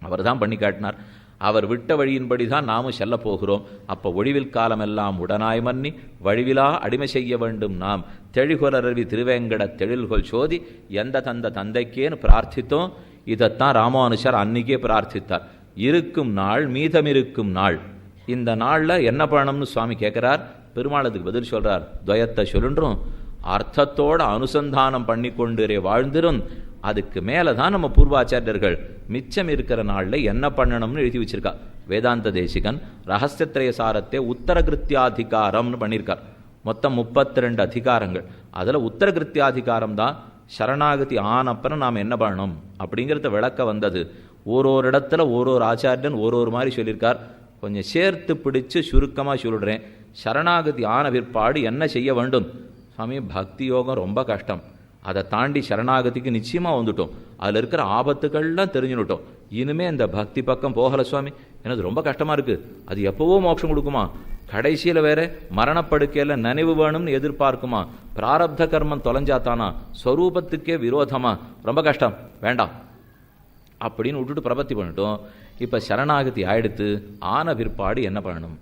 அவர் தான் பண்ணி காட்டினார். அவர் விட்ட வழியின்படி தான் நாமும் செல்ல போகிறோம். அப்போ ஒழிவில் காலமெல்லாம் உடனாய் மன்னி வழிவிலா அடிமை செய்ய வேண்டும் நாம் தெழிகொலரவி திருவேங்கட தெழில்கொள் சோதி எந்த தந்த தந்தைக்கேன்னு பிரார்த்தித்தோம். இதைத்தான் ராமானுஷர் அன்னைக்கே பிரார்த்தித்தார். இருக்கும் நாள் மீதமிருக்கும் நாள், இந்த நாளில் என்ன பண்ணணும்னு சுவாமி கேட்குறார். பெருமாள் அதுக்கு பதில் சொல்கிறார். துவயத்தை சொல்லுன்றோம், அர்த்தத்தோடு அனுசந்தானம் பண்ணி கொண்டு வாழ்ந்துரும். அதுக்கு மேலே தான் நம்ம பூர்வாச்சாரியர்கள் மிச்சம் இருக்கிற நாளில் என்ன பண்ணணும்னு எழுதி வச்சிருக்கா. வேதாந்த தேசிகன் ரகசியத்திரய சாரத்தை உத்தரகிருத்தியாதிகாரம்னு பண்ணியிருக்கார். மொத்தம் 32 அதிகாரங்கள். அதில் உத்தரகிருத்தியாதிகாரம் தான் சரணாகதி ஆனப்பறம் நாம் என்ன பண்ணணும் அப்படிங்கிறத விளக்க வந்தது. ஒரு இடத்துல ஒரு ஆச்சாரியன் ஒரு மாதிரி சொல்லியிருக்கார். கொஞ்சம் சேர்த்து பிடிச்சு சுருக்கமாக சொல்லிடுறேன். சரணாகதி ஆன பிற்பாடு என்ன செய்ய வேண்டும் சுவாமி? பக்தி யோகம் ரொம்ப கஷ்டம். அதை தாண்டி சரணாகதிக்கு நிச்சயமாக வந்துட்டோம். அதில் இருக்கிற ஆபத்துக்கள்லாம் தெரிஞ்சுனுட்டோம். இனிமே இந்த பக்தி பக்கம் போகலை சுவாமி, எனக்கு ரொம்ப கஷ்டமாக இருக்குது. அது எப்போவோ மோட்சம் கொடுக்குமா? கடைசியில் வேற மரணப்படுக்கையில் நினைவு வேணும்னு எதிர்பார்க்குமா? பிராரப்த கர்மம் தொலைஞ்சாத்தானா? ஸ்வரூபத்துக்கே விரோதமா? ரொம்ப கஷ்டம், வேண்டாம் அப்படின்னு விட்டுட்டு பிரபத்தி பண்ணிட்டோம். இப்போ சரணாகதி ஆயிடுத்து, ஆன பிற்பாடு என்ன பண்ணணும்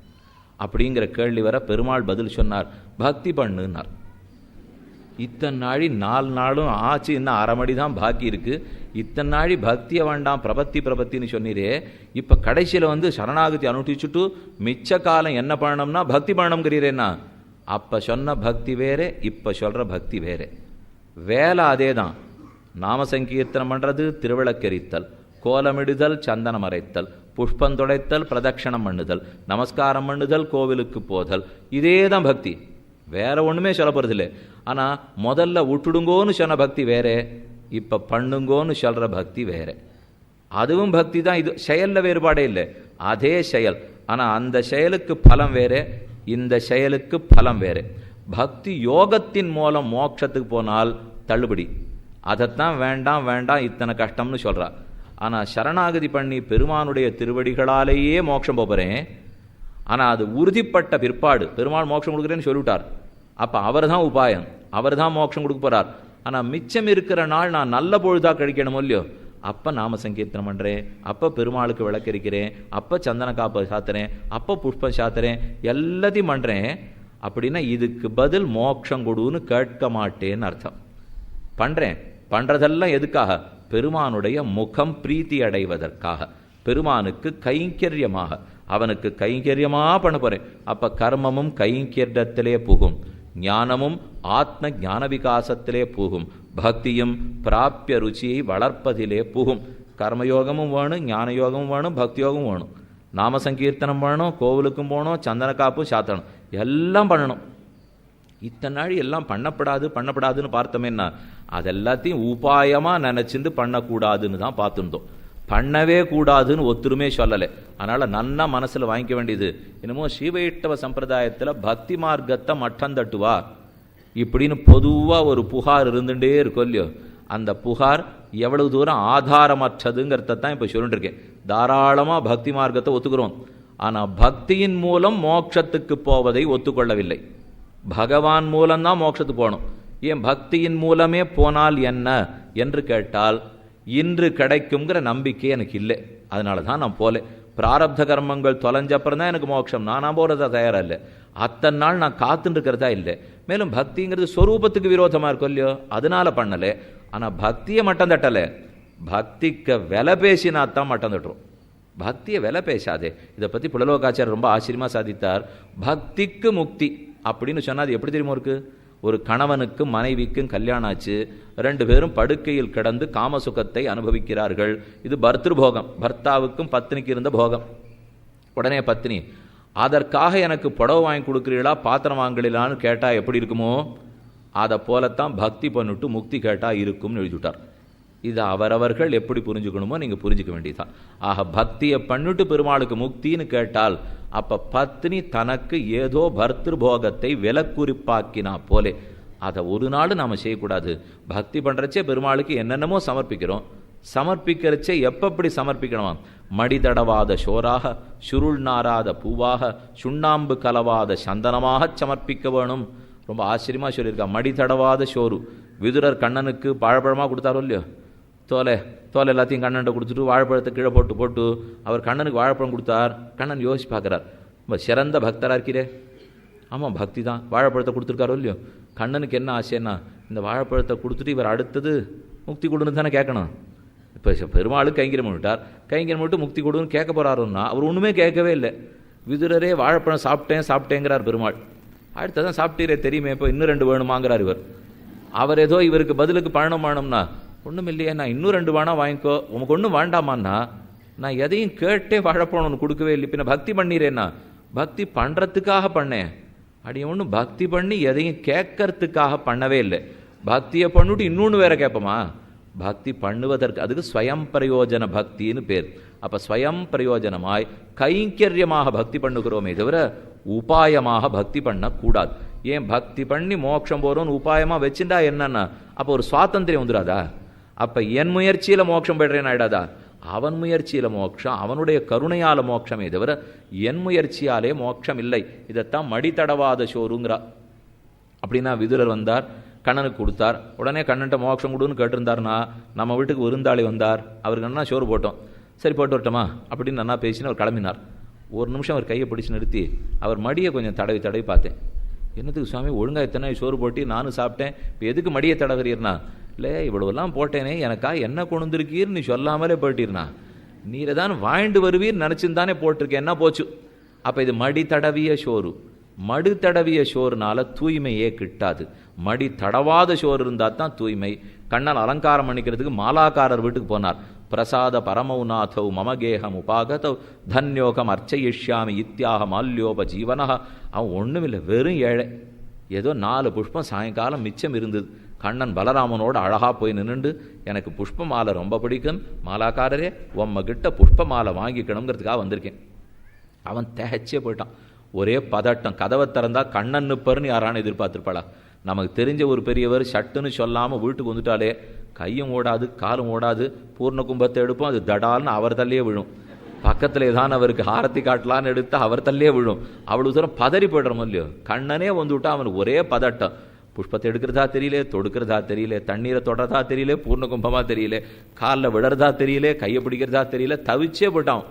அப்படிங்கிற கேள்வி வர பெருமாள் பதில் சொன்னார். பக்தி பண்ணுன்னார். இத்தனை நாளி 4 நாளும் ஆச்சு, இன்னும் அரை மணி தான் பாக்கி இருக்குது. இத்தனை நாளி பக்தியை வேண்டாம் பிரபத்தின்னு சொன்னீரே, இப்போ கடைசியில் வந்து சரணாகதி அனுஷ்டிச்சுட்டு மிச்ச காலம் என்ன பண்ணணும்னா பக்தி பண்ணணுங்கிறீரேன்னா, அப்போ சொன்ன பக்தி வேறே, இப்போ சொல்கிற பக்தி வேறே. வேலை அதே தான். நாம சங்கீர்த்தனம் பண்ணுறது, திருவிளக்கெரித்தல், கோலமிடுதல், சந்தனம் அரைத்தல், புஷ்பம் துடைத்தல், பிரதட்சணம் பண்ணுதல், நமஸ்காரம் பண்ணுதல், கோவிலுக்கு போதல், இதே தான் பக்தி. வேற ஒன்றுமே சொல்ல போகிறதில்லை. ஆனால் முதல்ல விட்டுடுங்கோன்னு சொன்ன பக்தி வேற, இப்போ பண்ணுங்கோன்னு சொல்கிற பக்தி வேற. அதுவும் பக்தி தான். இது செயலில் வேறுபாடே இல்லை, அதே செயல். ஆனால் அந்த செயலுக்கு பலம் வேற, இந்த செயலுக்கு பலம் வேற. பக்தி யோகத்தின் மூலம் மோட்சத்துக்கு போனால் தள்ளுபடி. அதைத்தான் வேண்டாம் இத்தனை கஷ்டம்னு சொல்கிறா. ஆனால் சரணாகதி பண்ணி பெருமானுடைய திருவடிகளாலேயே மோட்சம் போகிறேன். ஆனால் அது உறுதிப்பட்ட பிற்பாடு பெருமாள் மோட்சம் கொடுக்குறேன்னு சொல்லிவிட்டார். அப்போ அவர் தான் உபாயம், அவர் தான் மோட்சம் கொடுக்க போகிறார். ஆனால் மிச்சம் இருக்கிற நாள் நான் நல்ல பொழுதாக கழிக்கணும் இல்லையோ, அப்போ நாம சங்கீர்த்தனம் பண்ணுறேன், அப்போ பெருமாளுக்கு விளக்கரிக்கிறேன், அப்போ சந்தன காப்பை சாத்துறேன், அப்போ புஷ்பம் சாத்துறேன், எல்லாத்தையும் பண்ணுறேன். அப்படின்னா இதுக்கு பதில் மோட்சம் கொடுன்னு கேட்க மாட்டேன்னு அர்த்தம். பண்ணுறதெல்லாம் எதுக்காக? பெருமானுடைய முகம் பிரீத்தி அடைவதற்காக, பெருமானுக்கு கைங்கரியமாக, அவனுக்கு கைங்கரியமாக பண்ண போகிறேன். அப்போ கர்மமும் கைங்கரியத்திலே புகும், ஞானமும் ஆத்ம ஞான விகாசத்திலே புகும், பக்தியும் பிராப்பிய ருச்சியை வளர்ப்பதிலே புகும். கர்மயோகமும் வேணும், ஞான யோகமும் வேணும், பக்தி யோகமும் வேணும், நாம சங்கீர்த்தனம் பண்ணணும், கோவிலுக்கும் போகணும், சந்தன காப்பும் சாத்தணும், எல்லாம் பண்ணணும். இத்தனை நாள் எல்லாம் பண்ணப்படாதுன்னு பார்த்தோமேன்னா அதெல்லாத்தையும் உபாயமாக நினச்சிருந்து பண்ணக்கூடாதுன்னு தான் பார்த்துருந்தோம். பண்ணவே கூடாதுன்னு ஒத்துருமே சொல்லலை. அதனால் நன்னா மனசில் வாங்கிக்க வேண்டியது என்னமோ ஸ்ரீவைஷ்ணவ சம்பிரதாயத்தில் பக்தி மார்க்கத்தை மட்டம் தட்டுவார் இப்படின்னு பொதுவாக ஒரு புகார் இருந்துகிட்டே இருக்கும் இல்லையோ, அந்த புகார் எவ்வளவு தூரம் ஆதாரமற்றதுங்கிறத தான் இப்போ சொல்லிட்டு இருக்கேன். தாராளமாக பக்தி மார்க்கத்தை ஒத்துக்கிறோம். ஆனால் பக்தியின் மூலம் மோட்சத்துக்கு போவதை ஒத்துக்கொள்ளவில்லை. பகவான் மூலம்தான் மோட்சத்துக்கு போகணும். ஏன் பக்தியின் மூலமே போனால் என்ன என்று கேட்டால் இன்று கிடைக்குங்கிற நம்பிக்கை எனக்கு இல்லை. அதனால தான் நான் போல. பிராரப்த கர்மங்கள் தொலைஞ்சப்புறம் தான் எனக்கு மோட்சம். நான் போகிறதா தயாராக இல்லை. அத்தனை நாள் நான் காத்துன்னு இருக்கிறதா இல்லை. மேலும் பக்திங்கிறது ஸ்வரூபத்துக்கு விரோதமாக இருக்கும் இல்லையோ, அதனால பண்ணலை. ஆனால் பக்தியை மட்டம் தட்டலை. பக்திக்கு விலை பேசினாத்தான் மட்டம் தட்டுறோம். பக்தியை விலை பேசாதே. இதை பற்றி புலலோகாச்சாரியர் ரொம்ப ஆச்சரியமாக சாதித்தார். பக்திக்கு முக்தி அப்படின்னு சொன்னால் அது எப்படி தெரியுமா இருக்குது? ஒரு கணவனுக்கும் மனைவிக்கும் கல்யாணம் ஆச்சு, 2 பேரும் படுக்கையில் கிடந்து காமசுகத்தை அனுபவிக்கிறார்கள். இது பர்திருபோகம், பர்த்தாவுக்கும் பத்னிக்கு இருந்த போகம். உடனே பத்னி, அதற்காக எனக்கு புடவை வாங்கி கொடுக்குறீங்களா, பாத்திரம் வாங்கலான்னு கேட்டால் எப்படி இருக்குமோ அதை போலத்தான் பக்தி பண்ணிட்டு முக்தி கேட்டால் இருக்கும்னு எழுதிவிட்டார். இது அவரவர்கள் எப்படி புரிஞ்சுக்கணுமோ நீங்கள் புரிஞ்சுக்க வேண்டியதான். ஆக பக்தியை பண்ணிட்டு பெருமாளுக்கு முக்தின்னு கேட்டால் அப்போ பத்னி தனக்கு ஏதோ பர்திருபோகத்தை விலக்குறிப்பாக்கினா போலே. அதை ஒரு நாள் நாம் செய்யக்கூடாது. பக்தி பண்ணுறச்சே பெருமாளுக்கு என்னென்னமோ சமர்ப்பிக்கிறோம். சமர்ப்பிக்கிறச்சே எப்பப்படி சமர்ப்பிக்கணுமா? மடிதடவாத சோறாக, சுருள் நாராத பூவாக, சுண்ணாம்பு கலவாத சந்தனமாக சமர்ப்பிக்க வேணும். ரொம்ப ஆச்சரியமாக சொல்லியிருக்கா. மடிதடவாத சோறு. விதுரர் கண்ணனுக்கு பழப்பழமாக கொடுத்தாரோ இல்லையோ, தோலை எல்லாத்தையும் கண்ணன்ட்ட கொடுத்துட்டு வாழைப்பழத்தை கீழே போட்டு அவர் கண்ணனுக்கு வாழைப்பழம் கொடுத்தார். கண்ணன் யோசிச்சு பார்க்குறார், ரொம்ப சிறந்த பக்தராக இருக்கிறே. ஆமாம், பக்தி தான். வாழைப்பழத்தை கொடுத்துருக்காரோ இல்லையோ. கண்ணனுக்கு என்ன ஆசைன்னா, இந்த வாழைப்பழத்தை கொடுத்துட்டு இவர் அடுத்தது முக்தி கொடுன்னு தானே கேட்கணும். இப்போ பெருமாளுக்கு கைங்கரியம் விட்டார், கைங்கரியம் விட்டு முக்தி கொடுன்னு கேட்க போகிறாருன்னா அவர் ஒன்றுமே கேட்கவே இல்லை. விதுரரே வாழைப்பழம் சாப்பிட்டேங்கிறார் பெருமாள். அடுத்ததான் சாப்பிட்டீரே தெரியுமே, இப்போ இன்னும் 2 வேணுமாங்கிறார் இவர். அவர் ஏதோ இவருக்கு பதிலுக்கு பழனமானோம்னா, ஒன்றும் இல்லையே, நான் இன்னும் 2 வேணா வாங்கிக்கோ, உனக்கு ஒன்றும் வேண்டாமான்னா, நான் எதையும் கேட்டே வாழைப்பழம் ஒன்று கொடுக்கவே இல்லை. இப்போ நான் பக்தி பண்ணிடுறேன்னா, பக்தி பண்ணுறதுக்காக பண்ணேன். அப்படி ஒன்றும் பக்தி பண்ணி எதையும் கேட்கறதுக்காக பண்ணவே இல்லை. பக்தியை பண்ணிவிட்டு இன்னொன்று வேற கேட்போமா? பக்தி பண்ணுவதற்கு அதுக்கு ஸ்வயம் பிரயோஜன பக்தின்னு பேர். அப்போ ஸ்வயம் பிரயோஜனமாய் கைங்கரியமாக பக்தி பண்ணுகிறோமே தவிர உபாயமாக பக்தி பண்ணக்கூடாது. ஏன் பக்தி பண்ணி மோட்சம் போகிறோன்னு உபாயமாக வச்சுட்டா என்னன்னா அப்போ ஒரு சுவாதந்திரியம் வந்துடாதா? அப்போ என் முயற்சியில் மோட்சம் பெறேன்னு ஆயிடாதா? அவன் முயற்சியில் மோட்சம், அவனுடைய கருணையால் மோட்சமே தவிர என் முயற்சியாலே மோட்சம் இல்லை. இதைத்தான் மடித்தடவாத சோறுங்கிறா. அப்படின்னா விதுரர் வந்தார், கண்ணனுக்கு கொடுத்தார். உடனே கண்ணன்ட்ட மோட்சம் கொடுன்னு கேட்டிருந்தார்னா நம்ம வீட்டுக்கு விருந்தாளி வந்தார், அவருக்கு என்ன சோறு போட்டோம், சரி போட்டு வரட்டோமா அப்படின்னு நல்லா பேசின்னு அவர் கிளம்பினார். ஒரு நிமிஷம் அவர் கையை பிடிச்சி நிறுத்தி அவர் மடியை கொஞ்சம் தடவி பார்த்தேன். என்னத்துக்கு சுவாமி ஒழுங்காக எத்தனை சோறு போட்டு நானும் சாப்பிட்டேன், இப்போ எதுக்கு மடியை தடவுறீர்னா? இல்லை, இவ்வளவெல்லாம் போட்டேனே, எனக்கா என்ன கொண்டுருக்கீர் நீ சொல்லாமலே போயிட்டீர்னா, நீரை தான் வாழ்ந்து வருவீர் நினச்சிருந்தானே போட்டிருக்கேன், என்ன போச்சு? அப்போ இது மடி தடவிய சோறு. மடு தடவிய சோறுனால தூய்மையே கிட்டாது. மடி தடவாத சோறு இருந்தால் தான் தூய்மை. கண்ணன் அலங்காரம் பண்ணிக்கிறதுக்கு மாலாக்காரர் வீட்டுக்கு போனார். பிரசாத பரமௌநாதௌ மமகேகம் உபாகதௌ தன்யோகம் அர்ச்சயிஷ்யாமி இத்தியாக மால்யோப ஜீவனா. அவன் ஒன்றுமில்லை, வெறும் ஏழை. ஏதோ 4 புஷ்பம் சாயங்காலம் மிச்சம் இருந்தது. கண்ணன் பலராமனோடு அழகாக போய் நின்றுண்டு, எனக்கு புஷ்ப மாலை ரொம்ப பிடிக்கும், மாலாக்காரரே உம்மகிட்ட புஷ்ப மாலை வாங்கிக்கணுங்கிறதுக்காக வந்திருக்கேன். அவன் தேய்ச்சே போயிட்டான். ஒரே பதட்டம். கதவை திறந்தா கண்ணன் நிப்பர்னு யாரானு எதிர்பார்த்துருப்பாளா? நமக்கு தெரிஞ்ச ஒரு பெரியவர் சட்டுன்னு சொல்லாமல் வீட்டுக்கு வந்துட்டாலே கையும் ஓடாது காலும் ஓடாது, பூர்ண கும்பத்தை எடுப்போம், அது தடால்னு அவர் தள்ளியே விழும். பக்கத்தில் தான் அவருக்கு ஆரத்தி காட்டலான்னு எடுத்து அவர் தள்ளியே விழும். அவ்வளவு தூரம் பதறி போய்டுறோம் இல்லையோ. கண்ணனே வந்துவிட்டா அவனுக்கு ஒரே பதட்டம். புஷ்பத்தை எடுக்கிறதா தெரியல, தொடுக்கிறதா தெரியல, தண்ணீரை தொடர்றதா தெரியல, பூர்ண கும்பமாக தெரியல, காலில் விடுறதா தெரியல, கையை பிடிக்கிறதா தெரியல, தவிச்சே போட்டான்.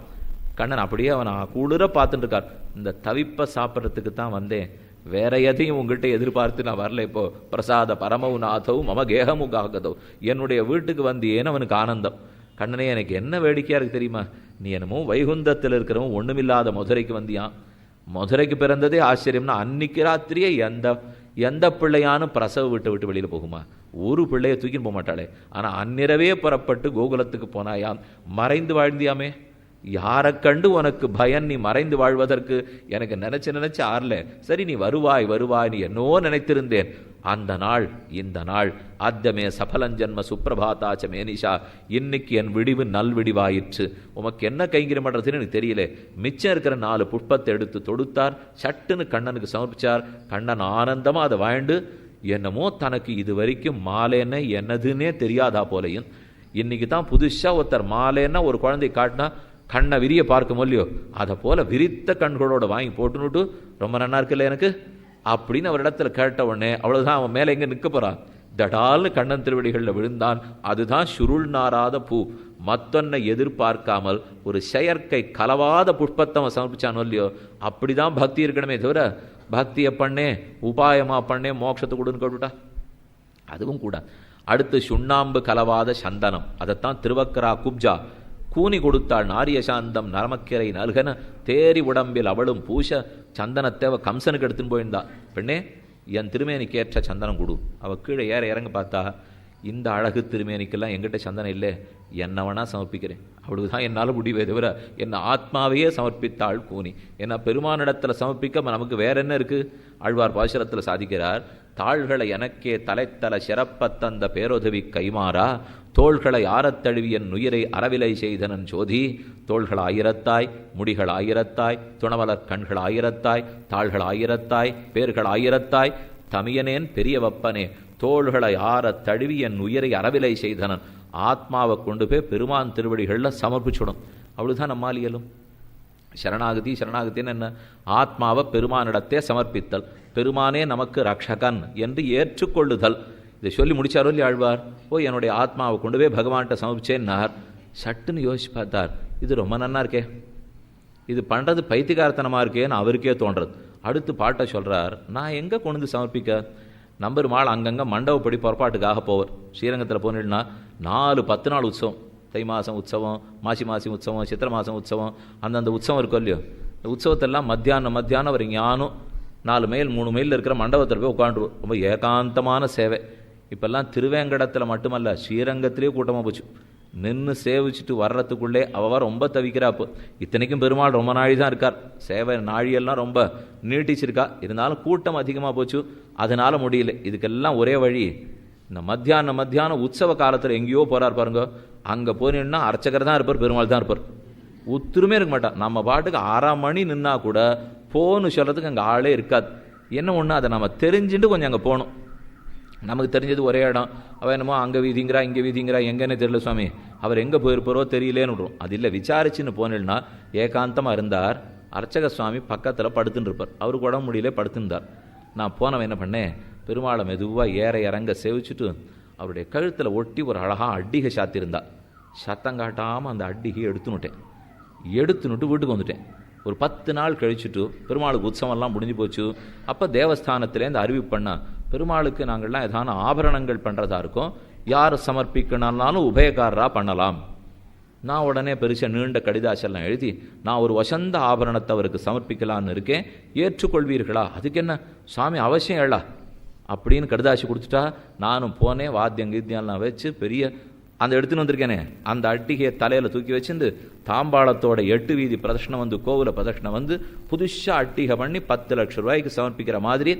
கண்ணன் அப்படியே அவனை குளிர பார்த்துட்டு இருக்கார். இந்த தவிப்பை சாப்பிட்றதுக்கு தான் வந்தேன், வேற எதையும் உங்கள்கிட்ட எதிர்பார்த்து நான் வரல. இப்போ பிரசாத பரமவு நாதவும் மம கேகமுகாகதோ, என்னுடைய வீட்டுக்கு வந்தியேன்னு அவனுக்கு ஆனந்தம். கண்ணனே, எனக்கு என்ன வேடிக்கையாக இருக்கு தெரியுமா? நீ என்னமோ வைகுந்தத்தில் இருக்கிறவன் ஒன்றுமில்லாத மதுரைக்கு வந்தியான். மதுரைக்கு பிறந்ததே ஆச்சரியம்னா, அன்னைக்கு ராத்திரியே எந்த பிள்ளையானு பிரசவ விட்டு வெளியில் போகுமா? ஒரு பிள்ளையை தூக்கின்னு போக மாட்டாளே. ஆனால் அந்நிறவே புறப்பட்டு கோகுலத்துக்கு போனாயாம். மறைந்து வாழ்ந்தியாமே. யாரை கண்டு உனக்கு பயன்? நீ மறைந்து வாழ்வதற்கு எனக்கு நினைச்சு ஆறல. சரி, நீ வருவாய் நீ என்னோ நினைத்திருந்தேன். அந்த நாள் இந்த நாள் அத்தமே சபலஞ்சன்ம சுப்பிரபாதாச்ச மேனிஷா. இன்னைக்கு என் விடிவு நல்விடிவாயிற்று. உமக்கு என்ன கைங்கரியம் பண்ணுறதுன்னு எனக்கு தெரியல. மிச்சம் இருக்கிற 4 புஷ்பத்தை எடுத்து தொடுத்தார், சட்டுன்னு கண்ணனுக்கு சமர்ப்பிச்சார். கண்ணன் ஆனந்தமாக அதை வாழ்ந்து, என்னமோ தனக்கு இது வரைக்கும் மாலேன்னு என்னதுன்னே தெரியாதா போலையும், இன்னைக்கு தான் புதுசாக ஒருத்தர் மாலேன்னா ஒரு குழந்தை காட்டினா கண்ணை விரிய பார்க்க முடியலையோ, அதை போல விரித்த கண்களோட வாங்கி போட்டுன்னுட்டு ரொம்ப நன்னா இருக்குல்ல எனக்கு அப்படின்னு அவர் இடத்துல கேட்ட உடனே அவ்வளவுதான், அவன் மேலே எங்கே நிற்க போறான். தடால்னு கண்ணன் திருவடிகளில் விழுந்தான். அதுதான் சுருள் நாராத பூ. மத்தொன்னை எதிர்பார்க்காமல் ஒரு செயற்கை கலவாத புஷ்பத்தை அவன் சமர்ப்பிச்சானோ இல்லையோ, அப்படிதான் பக்தி இருக்கணுமே தவிர பக்தியை பண்ணே உபாயமா பண்ணே மோட்சத்தை கொடுன்னு கேட்டுட்டா அதுவும் கூட. அடுத்து சுண்ணாம்பு கலவாத சந்தனம், அதைத்தான் திருவக்கரா குப்ஜா கூனி கொடுத்தாள். நாரிய சாந்தம் நரமக்கிரை நல்கன தேரி உடம்பில் அவளும் பூச சந்தனத்தேவ கம்சனுக்கு எடுத்துன்னு போயிருந்தா. பெண்ணே, என் திருமேனிக்கு ஏற்ற சந்தனம் கொடு. அவள் கீழே இறங்க பார்த்தா, இந்த அழகு திருமேனிக்கெல்லாம் எங்கிட்ட சந்தனம் இல்லை, என்ன வேணா சமர்ப்பிக்கிறேன். அவ்வளவுதான் என்னால் முடிவே தவிர என் ஆத்மாவையே சமர்ப்பித்தாள் கூனி. ஏன்னா பெருமானிடத்தில் சமர்ப்பிக்க நமக்கு வேற என்ன இருக்கு? ஆழ்வார் பாசுரத்தில் சாதிக்கிறார், தாள்களை எனக்கே தலைத்தல சிறப்பத்தந்த பேரோதவி கைமாறா தோள்களை ஆரத்தழுவி என் உயிரை அறவிலை செய்தனன் ஜோதி. தோள்கள் 1000தாய், முடிகள் 1000தாய், துணவலர் கண்கள் 1000தாய், தாள்கள் 1000தாய், பேர்கள் 1000தாய், தமியனேன் பெரிய வப்பனே தோள்களை ஆற தழுவி என் உயிரை அறவிலை செய்தனன். ஆத்மாவை கொண்டு போய் பெருமான் திருவடிகளில் சமர்ப்பிச்சுடும். அவ்வளவுதான் நம்மால் இயலும். சரணாகத்தின்னு என்ன? ஆத்மாவை பெருமானிடத்தே சமர்ப்பித்தல், பெருமானே நமக்கு ரக்ஷகன் என்று ஏற்றுக்கொள்ளுதல். இதை சொல்லி முடிச்சாரோ இல்லையா ஆழ்வார்? போய் என்னுடைய ஆத்மாவை கொண்டு போய் பகவான்கிட்ட சமர்ப்பிச்சேன்னார். சட்டுன்னு யோசிச்சு பார்த்தார், இது ரொம்ப நன்னா இருக்கே, இது பண்ணுறது பைத்தியகாரத்தனமாக இருக்கேன்னு அவருக்கே தோன்றது. அடுத்து பாட்டை சொல்கிறார், நான் எங்கே கொண்டு வந்து சமர்ப்பிக்க? நம்பெருமாள் அங்கங்கே மண்டபப்படி புறப்பாட்டுக்காக போவர். ஸ்ரீரங்கத்தில் போனீங்கன்னா 4-10 நாள் உற்சவம். தை மாதம் உற்சவம், மாசி உற்சவம், சித்திரை மாதம் உற்சவம், அந்தந்த உற்சவம் இருக்கும் இல்லையோ. இந்த உற்சவத்தெல்லாம் மத்தியானம் அவர் ஞானம் 4 மைல் 3 மைலில் இருக்கிற மண்டபத்தில் போய் உட்காந்துருவோம். ரொம்ப ஏகாந்தமான சேவை. இப்போல்லாம் திருவேங்கடத்தில் மட்டுமல்ல, ஸ்ரீரங்கத்திலே கூட்டமாக போச்சு. நின்று சேவிச்சுட்டு வர்றதுக்குள்ளே அவ ரொம்ப தவிக்கிறாப்பு. இத்தனைக்கும் பெருமாள் ரொம்ப நாழி தான் இருக்கார், சேவை நாழியெல்லாம் ரொம்ப நீட்டிச்சிருக்கா. இருந்தாலும் கூட்டம் அதிகமாக போச்சு, அதனால் முடியல. இதுக்கெல்லாம் ஒரே வழி, இந்த மத்தியானம் உற்சவ காலத்தில் எங்கேயோ போகிறார் பாருங்க, அங்கே போனீங்கன்னா அர்ச்சகர் தான் இருப்பார், பெருமாள் தான் இருப்பார். ஒத்துருமே இருக்க மாட்டான். நம்ம பாட்டுக்கு 1/2 மணி நின்னா கூட போன்னு சொல்கிறதுக்கு அங்கே ஆளே இருக்காது. என்ன ஒன்று, அதை நம்ம தெரிஞ்சுட்டு கொஞ்சம் அங்கே போகணும். நமக்கு தெரிஞ்சது ஒரே இடம், அவள் என்னமோ அங்கே வீதிங்கிறா இங்கே வீதிங்கிறா, எங்கன்னு தெரியல சுவாமி, அவர் எங்கே போயிருப்பாரோ தெரியலேன்னு விடுறோம். அது இல்லை, விசாரிச்சுன்னு போனேன்னா ஏகாந்தமாக இருந்தார். அர்ச்சக சுவாமி பக்கத்தில் படுத்துன்னு இருப்பார். அவருக்கு உடம்பு முடியல, படுத்துருந்தார். நான் போனவன் என்ன பண்ணேன், பெருமாளை மெதுவாக ஏற இறங்க சேவிச்சுட்டு அவருடைய கழுத்தில் ஒட்டி ஒரு அழகாக அட்டிகை சாத்தியிருந்தா. சத்தங்காட்டாமல் அந்த அட்டிகையை எடுத்துனுட்டு வீட்டுக்கு வந்துட்டேன். ஒரு 10 நாள் கழிச்சுட்டு பெருமாளுக்கு உற்சவம்லாம் முடிஞ்சு போச்சு. அப்போ தேவஸ்தானத்திலேருந்து அறிவிப்பு பண்ணால், பெருமாளுக்கு நாங்கள்லாம் ஏதான ஆபரணங்கள் பண்ணுறதா இருக்கோம், யார் சமர்ப்பிக்கணும்னாலும் உபயக்காரராக பண்ணலாம். நான் உடனே பெருசாக நீண்ட கடிதாசெல்லாம் எழுதி, நான் ஒரு வசந்த ஆபரணத்தை அவருக்கு சமர்ப்பிக்கலான்னு இருக்கேன், ஏற்றுக்கொள்வீர்களா? அதுக்கு என்ன சுவாமி, அவசியம் எழா அப்படின்னு கடிதாசி கொடுத்துட்டா. நானும் போனேன், வாத்தியம் கீத்தியெல்லாம் வச்சு பெரிய அந்த எடுத்துன்னு வந்திருக்கேனே அந்த அட்டிகையை தலையில் தூக்கி வச்சுருந்து தாம்பாளத்தோட 8 வீதி பிரதட்சணம் வந்து, கோவில பிரதட்சணம் வந்து, புதுசாக அட்டிகை பண்ணி 10 லட்சம் ரூபாய்க்கு சமர்ப்பிக்கிற மாதிரி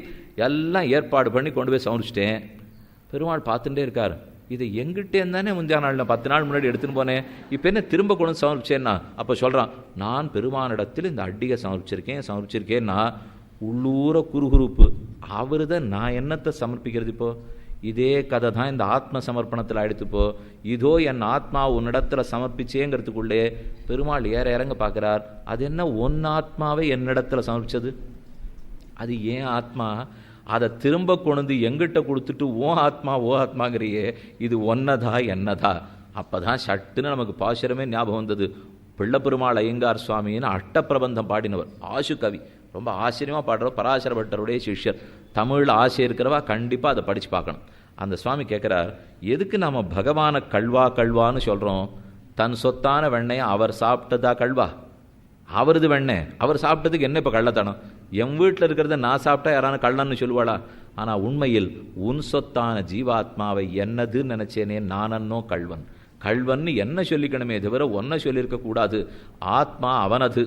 எல்லாம் ஏற்பாடு பண்ணி கொண்டு போய் சமர்ப்பிச்சிட்டேன். பெருமாள் பார்த்துட்டே இருக்கார். இதை எங்கிட்டே இருந்தானே முந்திய நாளில் 10 நாள் முன்னாடி எடுத்துன்னு போனேன், இப்போ என்ன திரும்ப கொண்டு சமர்ப்பிச்சேன்னா? அப்போ சொல்கிறான், நான் பெருமானிடத்தில் இந்த அட்டிகை சமர்ப்பிச்சிருக்கேன்னா உள்ளூர குறுகுறுப்பு. அவர் தான் நான் என்னத்தை சமர்ப்பிக்கிறது? இப்போ இதே கதை தான் இந்த ஆத்ம சமர்ப்பணத்தில் ஆயிடுத்துப்போ. இதோ என் ஆத்மா உன்னிடத்தில் சமர்ப்பிச்சேங்கிறதுக்குள்ளே பெருமாள் ஏற இறங்க பார்க்குறார். அது என்ன, ஒன் ஆத்மாவை என்னிடத்தில் சமர்ப்பிச்சது? அது ஏன் ஆத்மா, அதை திரும்ப கொண்டு எங்கிட்ட கொடுத்துட்டு ஓ ஆத்மாங்கிறியே, இது ஒன்னதா என்னதா? அப்போ தான் சட்டுன்னு நமக்கு பாசுரமே ஞாபகம் வந்தது. பிள்ளப்பெருமாள் ஐயங்கார் சுவாமின்னு அஷ்டப்பிரபந்தம் பாடினவர், ஆசு கவி, ரொம்ப ஆச்சரியமாக பாடுறவர், பராசர பட்டருடைய சிஷ்யர். தமிழில் ஆசை இருக்கிறவா கண்டிப்பாக அதை படித்து பார்க்கணும். அந்த சுவாமி கேட்குறார், எதுக்கு நம்ம பகவானை கல்வான்னு சொல்கிறோம்? தன் சொத்தான வெண்ணையை அவர் சாப்பிட்டதா கல்வா? அவரது வெண்ணெய் அவர் சாப்பிட்டதுக்கு என்ன இப்போ கள்ளத்தனம்? என் வீட்டில் இருக்கிறத நான் சாப்பிட்டா யாரான கள்ளன்னு சொல்லுவாளா? ஆனால் உண்மையில் உன் சொத்தான ஜீவாத்மாவை என்னதுன்னு நினச்சேனே நானன்னோ கல்வன்னு என்ன சொல்லிக்கணுமே தவிர ஒன்றை சொல்லியிருக்கக்கூடாது. ஆத்மா அவனது,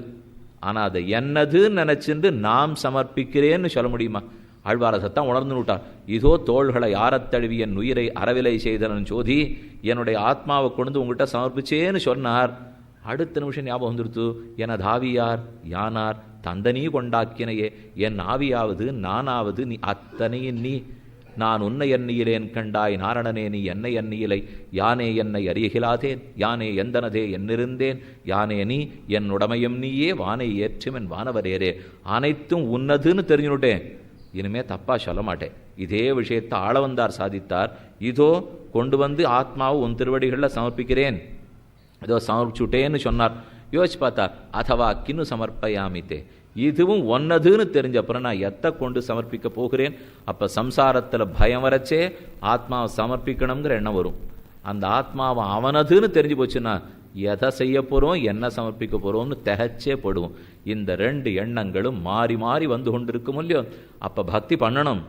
ஆனால் அதை என்னதுன்னு நினச்சிட்டு நாம் சமர்ப்பிக்கிறேன்னு சொல்ல முடியுமா? ஆழ்வார சத்தம் உணர்ந்து விட்டார். இதோ தோள்களை யாரத்தழுவி என் உயிரை அறவிலை செய்தனன் ஜோதி, என்னுடைய ஆத்மாவை கொண்டு உங்கள்கிட்ட சமர்ப்பிச்சேன்னு சொன்னார். அடுத்த நிமிஷம் ஞாபகம் வந்துடுத்து, எனது ஆவியார் யானார் தந்தனீ கொண்டாக்கினையே, என் ஆவியாவது நானாவது நீ அத்தனையும் நீ. நான் உன்னை எண்ணியிலேன் கண்டாய் நாரணனே, நீ என்னை எண்ணியிலை. யானே என்னை அறியகிலாதேன், யானே எந்தனதே என்னிருந்தேன், யானே நீ என் உடமையும் நீயே, வானை ஏற்றும் என் வானவரேரே. அனைத்தும் உன்னதுன்னு தெரிஞ்சுனுட்டேன், இனிமே தப்பா சொல்ல மாட்டேன். இதே விஷயத்தை ஆளவந்தார் சாதித்தார். இதோ கொண்டு வந்து ஆத்மாவை உன் திருவடிகளில் சமர்ப்பிக்கிறேன், இதோ சமர்ப்பிச்சுட்டேன்னு சொன்னார். யோசிச்சு பார்த்தார், அதவா கின்னு சமர்ப்பயாமித்தே, இதுவும் ஒன்னதுன்னு தெரிஞ்சப்புறம் நான் எத்தை கொண்டு சமர்ப்பிக்க போகிறேன்? அப்போ சம்சாரத்தில் பயம் வரச்சே ஆத்மாவை சமர்ப்பிக்கணுங்கிற எண்ணம் வரும். அந்த ஆத்மாவை அவனதுன்னு தெரிஞ்சு போச்சுன்னா எதை செய்ய போகிறோம், என்ன சமர்ப்பிக்க போகிறோம்னு திகச்சே போடுவோம். இந்த 2 எண்ணங்களும் மாறி மாறி வந்து கொண்டிருக்கும் இல்லையோ? அப்போ பக்தி பண்ணணும்.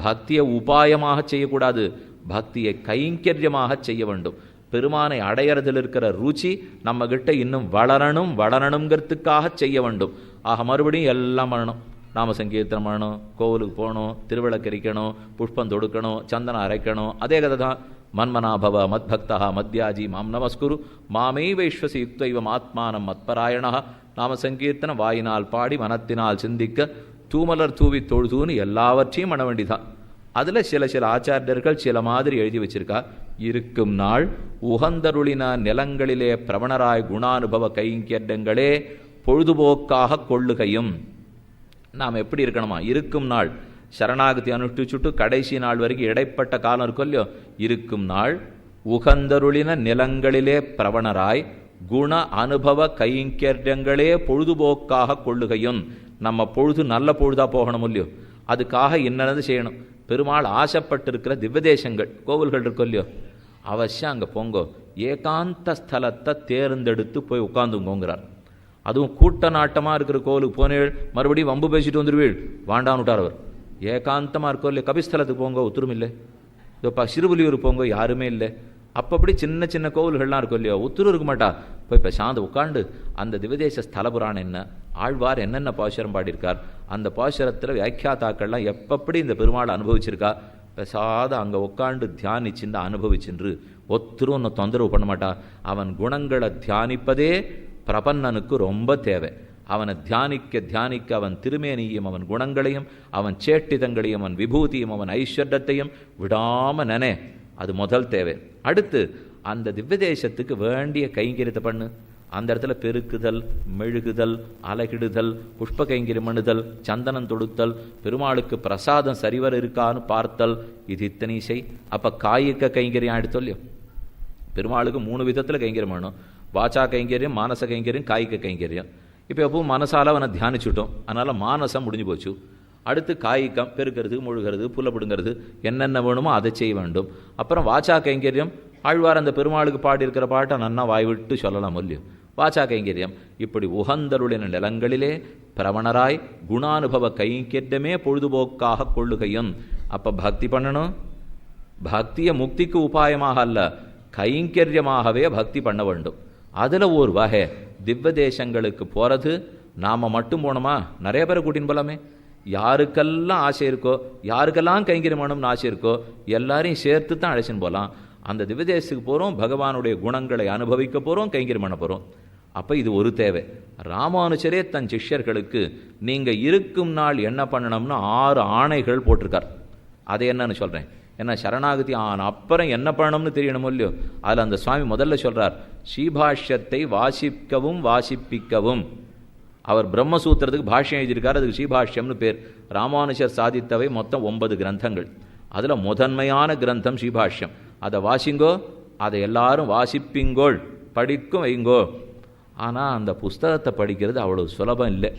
பக்தியை உபாயமாக செய்யக்கூடாது, பக்தியை கைங்கரியமாக செய்ய வேண்டும். பெருமானை அடையறதில் இருக்கிற ருச்சி நம்மகிட்ட இன்னும் வளரணுங்கிறதுக்காக செய்ய வேண்டும். ஆக மறுபடியும் எல்லாம் பண்ணணும். நாம சங்கீர்த்தனம் பண்ணணும், கோவிலுக்கு போகணும், திருவிளக்கரிக்கணும், புஷ்பம் தொடுக்கணும், சந்தனம் அரைக்கணும். அதே கதை தான். மன்மனாபவ மத்பக்தா மத்யாஜி மாம் நமஸ்குரு மாமை வைஸ்வசி யுக்தைவம் ஆத்மானம் மத்பராயணா. நாம சங்கீர்த்தனம் வாயினால் பாடி மனத்தினால் சிந்திக்க தூமலர் தூவி தொழுதுன்னு எல்லாவற்றையும் பண்ண வேண்டிதான். அதில் சில ஆச்சாரியர்கள் சில மாதிரி எழுதி வச்சிருக்கா. இருக்கும் நாள் உகந்தருளின நிலங்களிலே பிரவணராய் குணானுபவ கைங்கரியங்களே பொழுதுபோக்காக கொள்ளுகையும். நாம் எப்படி இருக்கணுமா? இருக்கும் நாள் சரணாகதி அனுஷ்டிச்சுட்டு கடைசி நாள் வரைக்கும் இடைப்பட்ட காலம் இருக்கும் இல்லையோ, இருக்கும் நாள் உகந்தருளின நிலங்களிலே பிரவணராய் குண அனுபவ கைங்கரியங்களே பொழுதுபோக்காக கொள்ளுகையும். நம்ம பொழுது நல்ல பொழுதா போகணும் இல்லையோ, அதுக்காக என்னது செய்யணும். பெருமாள் ஆசைப்பட்டிருக்கிற திவ்யதேசங்கள் கோவில்கள் இருக்கும் இல்லையோ, அவசியம் அங்கே போங்கோ. ஏகாந்த ஸ்தலத்தை தேர்ந்தெடுத்து போய் உட்காந்துங்கோங்கிறார். அதுவும் கூட்ட நாட்டமாக இருக்கிற கோவிலுக்கு போனேள் மறுபடியும் வம்பு பேசிட்டு வந்துடுவீள், வாண்டான்னு விட்டார் அவர். ஏகாந்தமாக இருக்கோ இல்லையா, கபிஸ்தலத்துக்கு போங்க, ஒத்துரும் இல்லை. இப்போ சிறுபுலியூர் போங்க, யாருமே இல்லை. அப்படி சின்ன சின்ன கோவில்கள்லாம் இருக்கும் இல்லையோ, ஒத்துரும் இருக்க மாட்டா. போய் இப்போ சாந்து உட்காண்டு அந்த திவ்யதேச ஸ்தல புராணம் என்ன, ஆழ்வார் என்னென்ன பாசுரம் பாடியிருக்கார், அந்த பாசுரத்தில் வியாக்கியாத்தாக்கள்லாம் எப்பப்படி இந்த பெருமாள் அனுபவிச்சிருக்கா, பெசாத அங்கே உட்காண்டு தியானிச்சுன்னு அனுபவிச்சுன்று ஒத்துரும் ஒன்று தொந்தரவு பண்ண மாட்டா. அவன் குணங்களை தியானிப்பதே பிரபன்னனுக்கு ரொம்ப தேவை. அவனை தியானிக்க தியானிக்க அவன் திருமேனியும் அவன் குணங்களையும் அவன் சேட்டிதங்களையும் அவன் விபூதியும் அவன் ஐஸ்வர்யத்தையும் விடாமல் நினை. அது முதல் தேவை. அடுத்து அந்த திவ்யதேசத்துக்கு வேண்டிய கைங்கரியத்தை பண்ணு. அந்த இடத்துல பெருக்குதல், மெழுகுதல், அலகிடுதல், புஷ்ப கைங்கரியம் பண்ணுதல், சந்தனம் தொடுத்தல், பெருமாளுக்கு பிரசாதம் சரிவர இருக்கான்னு பார்த்தல், இது இத்தனை செய். அப்போ காய்க்க கைங்கரியம் எடுத்தோ இல்லையோ, பெருமாளுக்கு 3 விதத்தில் கைங்கரியம் வேணும். வாச்சா கைங்கரியம், மானச கைங்கரியம், காய்க்க கைங்கரியம். இப்போ எப்பவும் மனசால அவனை தியானிச்சுட்டோம், அதனால் மானசம் முடிஞ்சு போச்சு. அடுத்து காய்க்கம், பெருக்கிறது, முழுகிறது, புல்ல பிடுங்கிறது, என்னென்ன வேணுமோ அதை செய்ய வேண்டும். அப்புறம் வாச்சா கைங்கரியம், ஆழ்வார் அந்த பெருமாளுக்கு பாடியிருக்கிற பாட்டை நன்னா வாய்விட்டு சொல்லலாம் இல்லையோ, வாச்சா கைங்கரியம். இப்படி உகந்தருளின நிலங்களிலே பிரவணராய் குணானுபவ கைங்கரியமே பொழுதுபோக்காக கொள்ளுகையும். அப்போ பக்தி பண்ணணும். பக்தியை முக்திக்கு உபாயமாக அல்ல, கைங்கரியமாகவே பக்தி பண்ண வேண்டும். அதில் ஒரு வகை திவ்ய தேசங்களுக்கு போகிறது. நாம் மட்டும் போனோமா, நிறைய பேரை கூட்டின்னு போகலாமே. யாருக்கெல்லாம் ஆசை இருக்கோ, யாருக்கெல்லாம் கைங்கரியம் வேணும்னு ஆசை இருக்கோ, எல்லாரையும் சேர்த்து தான் அழைச்சின்னு போகலாம். அந்த திவ்ய தேசத்துக்கு போகிறோம், பகவானுடைய குணங்களை அனுபவிக்க போகிறோம், கைங்கரியம் பண்ண போகிறோம். அப்போ இது ஒரு தேவை. ராமானுஜரே தன் சிஷ்யர்களுக்கு நீங்கள் இருக்கும் நாள் என்ன பண்ணணும்னு 6 ஆணைகள் போட்டிருக்கார். அதை என்னன்னு சொல்கிறேன். ஏன்னா சரணாகதி அப்புறம் என்ன பண்ணணும்னு தெரியணுமோ இல்லையோ, அதில் அந்த சுவாமி முதல்ல சொல்கிறார், ஸ்ரீபாஷ்யத்தை வாசிக்கவும் வாசிப்பிக்கவும். அவர் பிரம்மசூத்திரத்துக்கு பாஷ்யம் எழுதியிருக்கார், அதுக்கு ஸ்ரீபாஷ்யம்னு பேர். ராமானுஜர் சாதித்தவை மொத்தம் 9 கிரந்தங்கள். அதில் முதன்மையான கிரந்தம் ஸ்ரீபாஷ்யம். அதை வாசிங்கோ, அதை எல்லாரும் வாசிப்பிங்கோள், படிக்கும் வைங்கோ. ஆனால் அந்த புஸ்தகத்தை படிக்கிறது அவ்வளோ சுலபம் இல்லை.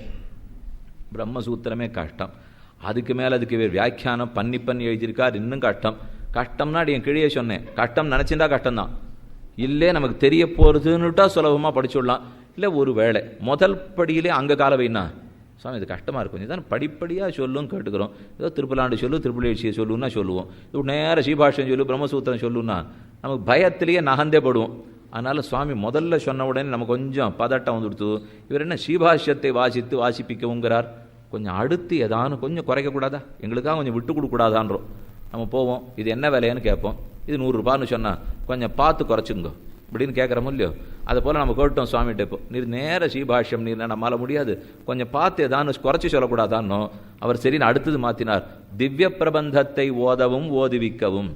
பிரம்மசூத்திரமே கஷ்டம். அதுக்கு மேலே அதுக்கு வியாக்கியானம் பண்ணி எழுதியிருக்கார், இன்னும் கஷ்டம். கஷ்டம்னா என் கிழியே சொன்னேன், கஷ்டம் நினச்சிருந்தா கஷ்டம்தான். இல்லை நமக்கு தெரிய போகிறதுன்னுட்டா சுலபமாக படிச்சுடலாம். இல்லை ஒரு வேளை முதல் படியிலே அங்கே கால வைனா, சுவாமி இது கஷ்டமாக இருக்கும், இதுதான் படிப்படியாக சொல்லுன்னு கேட்டுக்கிறோம். ஏதோ திருப்பலாண்டு சொல்லு, திருப்பலியை சொல்லுன்னா சொல்லுவோம். இது நேர ஸ்ரீபாஷ்யம் சொல்லு, பிரம்மசூத்திரம் சொல்லுன்னா நமக்கு பயத்திலேயே நகந்தே படுவோம். அதனால் சுவாமி முதல்ல சொன்ன உடனே நமக்கு கொஞ்சம் பதட்டம் வந்துடுத்து. இவர் என்ன ஸ்ரீபாஷ்யத்தை வாசித்து வாசிப்பிக்கவுங்கிறார், கொஞ்சம் அடுத்து ஏதானு கொஞ்சம் குறைக்கக்கூடாதா, எங்களுக்காக கொஞ்சம் விட்டு கொடுக்கூடாதான்றோம். நம்ம போவோம், இது என்ன விலைன்னு கேட்போம். இது 100 ரூபான்னு சொன்னால் கொஞ்சம் பார்த்து குறைச்சுங்கோ இப்படின்னு கேட்குறோமோ இல்லையோ. அதை போல் நம்ம கேட்டோம் சுவாமிகிட்ட. இப்போ நீர் நேர ஸ்ரீபாஷ்யம் நீர் நம்மளால் முடியாது, கொஞ்சம் பார்த்து ஏதானு குறைச்சி சொல்லக்கூடாதான்னோ. அவர் சரின்னு அடுத்தது மாற்றினார், திவ்ய பிரபந்தத்தை ஓதவும் ஓதுவிக்கவும்.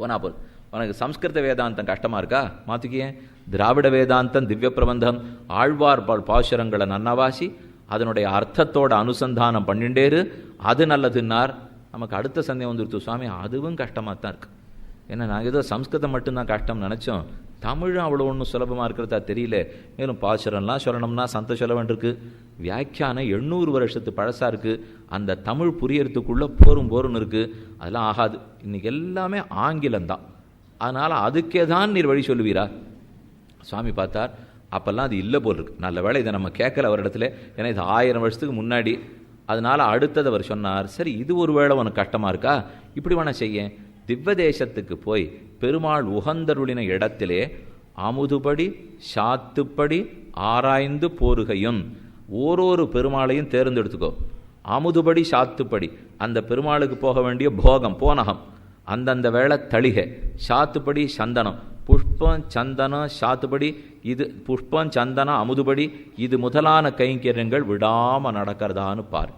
போனா போல் உனக்கு சம்ஸ்கிருத வேதாந்தம் கஷ்டமாக இருக்கா, மாற்றிக்கியே திராவிட வேதாந்தம் திவ்ய பிரபந்தம் ஆழ்வார் பாசுரங்களை நன்னவாசி அதனுடைய அர்த்தத்தோட அனுசந்தானம் பண்ணிண்டேரு, அது நல்லதுன்னார். நமக்கு அடுத்த சந்தேகம் வந்துருத்து, சுவாமி அதுவும் கஷ்டமாக தான் இருக்குது. ஏன்னா நாங்கள் ஏதோ சம்ஸ்கிருதம் மட்டும்தான் கஷ்டம் நினச்சோம், தமிழும் அவ்வளோ ஒன்றும் சுலபமாக இருக்கிறதா தெரியல. மேலும் பாசுரம்லாம் சொல்லணும்னா சந்த சொல்ல வேண்டியிருக்கு, வியாக்கியானம் 800 வருஷத்து பழசாக இருக்குது, அந்த தமிழ் புரியறதுக்குள்ளே போரும்னு இருக்குது. அதெல்லாம் ஆகாது. இன்றைக்கி எல்லாமே ஆங்கிலம்தான், அதனால் அதுக்கே தான் நீர் வழி சொல்லுவீரா? சுவாமி பார்த்தார், அப்போல்லாம் அது இல்லை போல் இருக்கு. நல்ல வேளை இதை நம்ம கேட்கல அவர் இடத்துல, ஏன்னா இது 1000 வருஷத்துக்கு முன்னாடி. அதனால் அடுத்தது அவர் சொன்னார், சரி இது ஒரு வேளை உனக்கு கஷ்டமாக இருக்கா, இப்படி வேணா செய்ய, திவ்யதேசத்துக்கு போய் பெருமாள் உகந்தருளின இடத்திலே அமுதுபடி சாத்துப்படி ஆராய்ந்து போருகையும். ஓரொரு பெருமாளையும் தேர்ந்தெடுத்துக்கோ. அமுதுபடி சாத்துப்படி அந்த பெருமாளுக்கு போக வேண்டிய போகம் போனகம், அந்தந்த வேளை தளிகை, சாத்துப்படி சந்தனம், புஷ்பம் சந்தனம் சாத்துப்படி, இது புஷ்பம் சந்தனம் அமுதுபடி, இது முதலான கைங்கரியங்கள் விடாமல் நடக்கிறதான்னு பார்.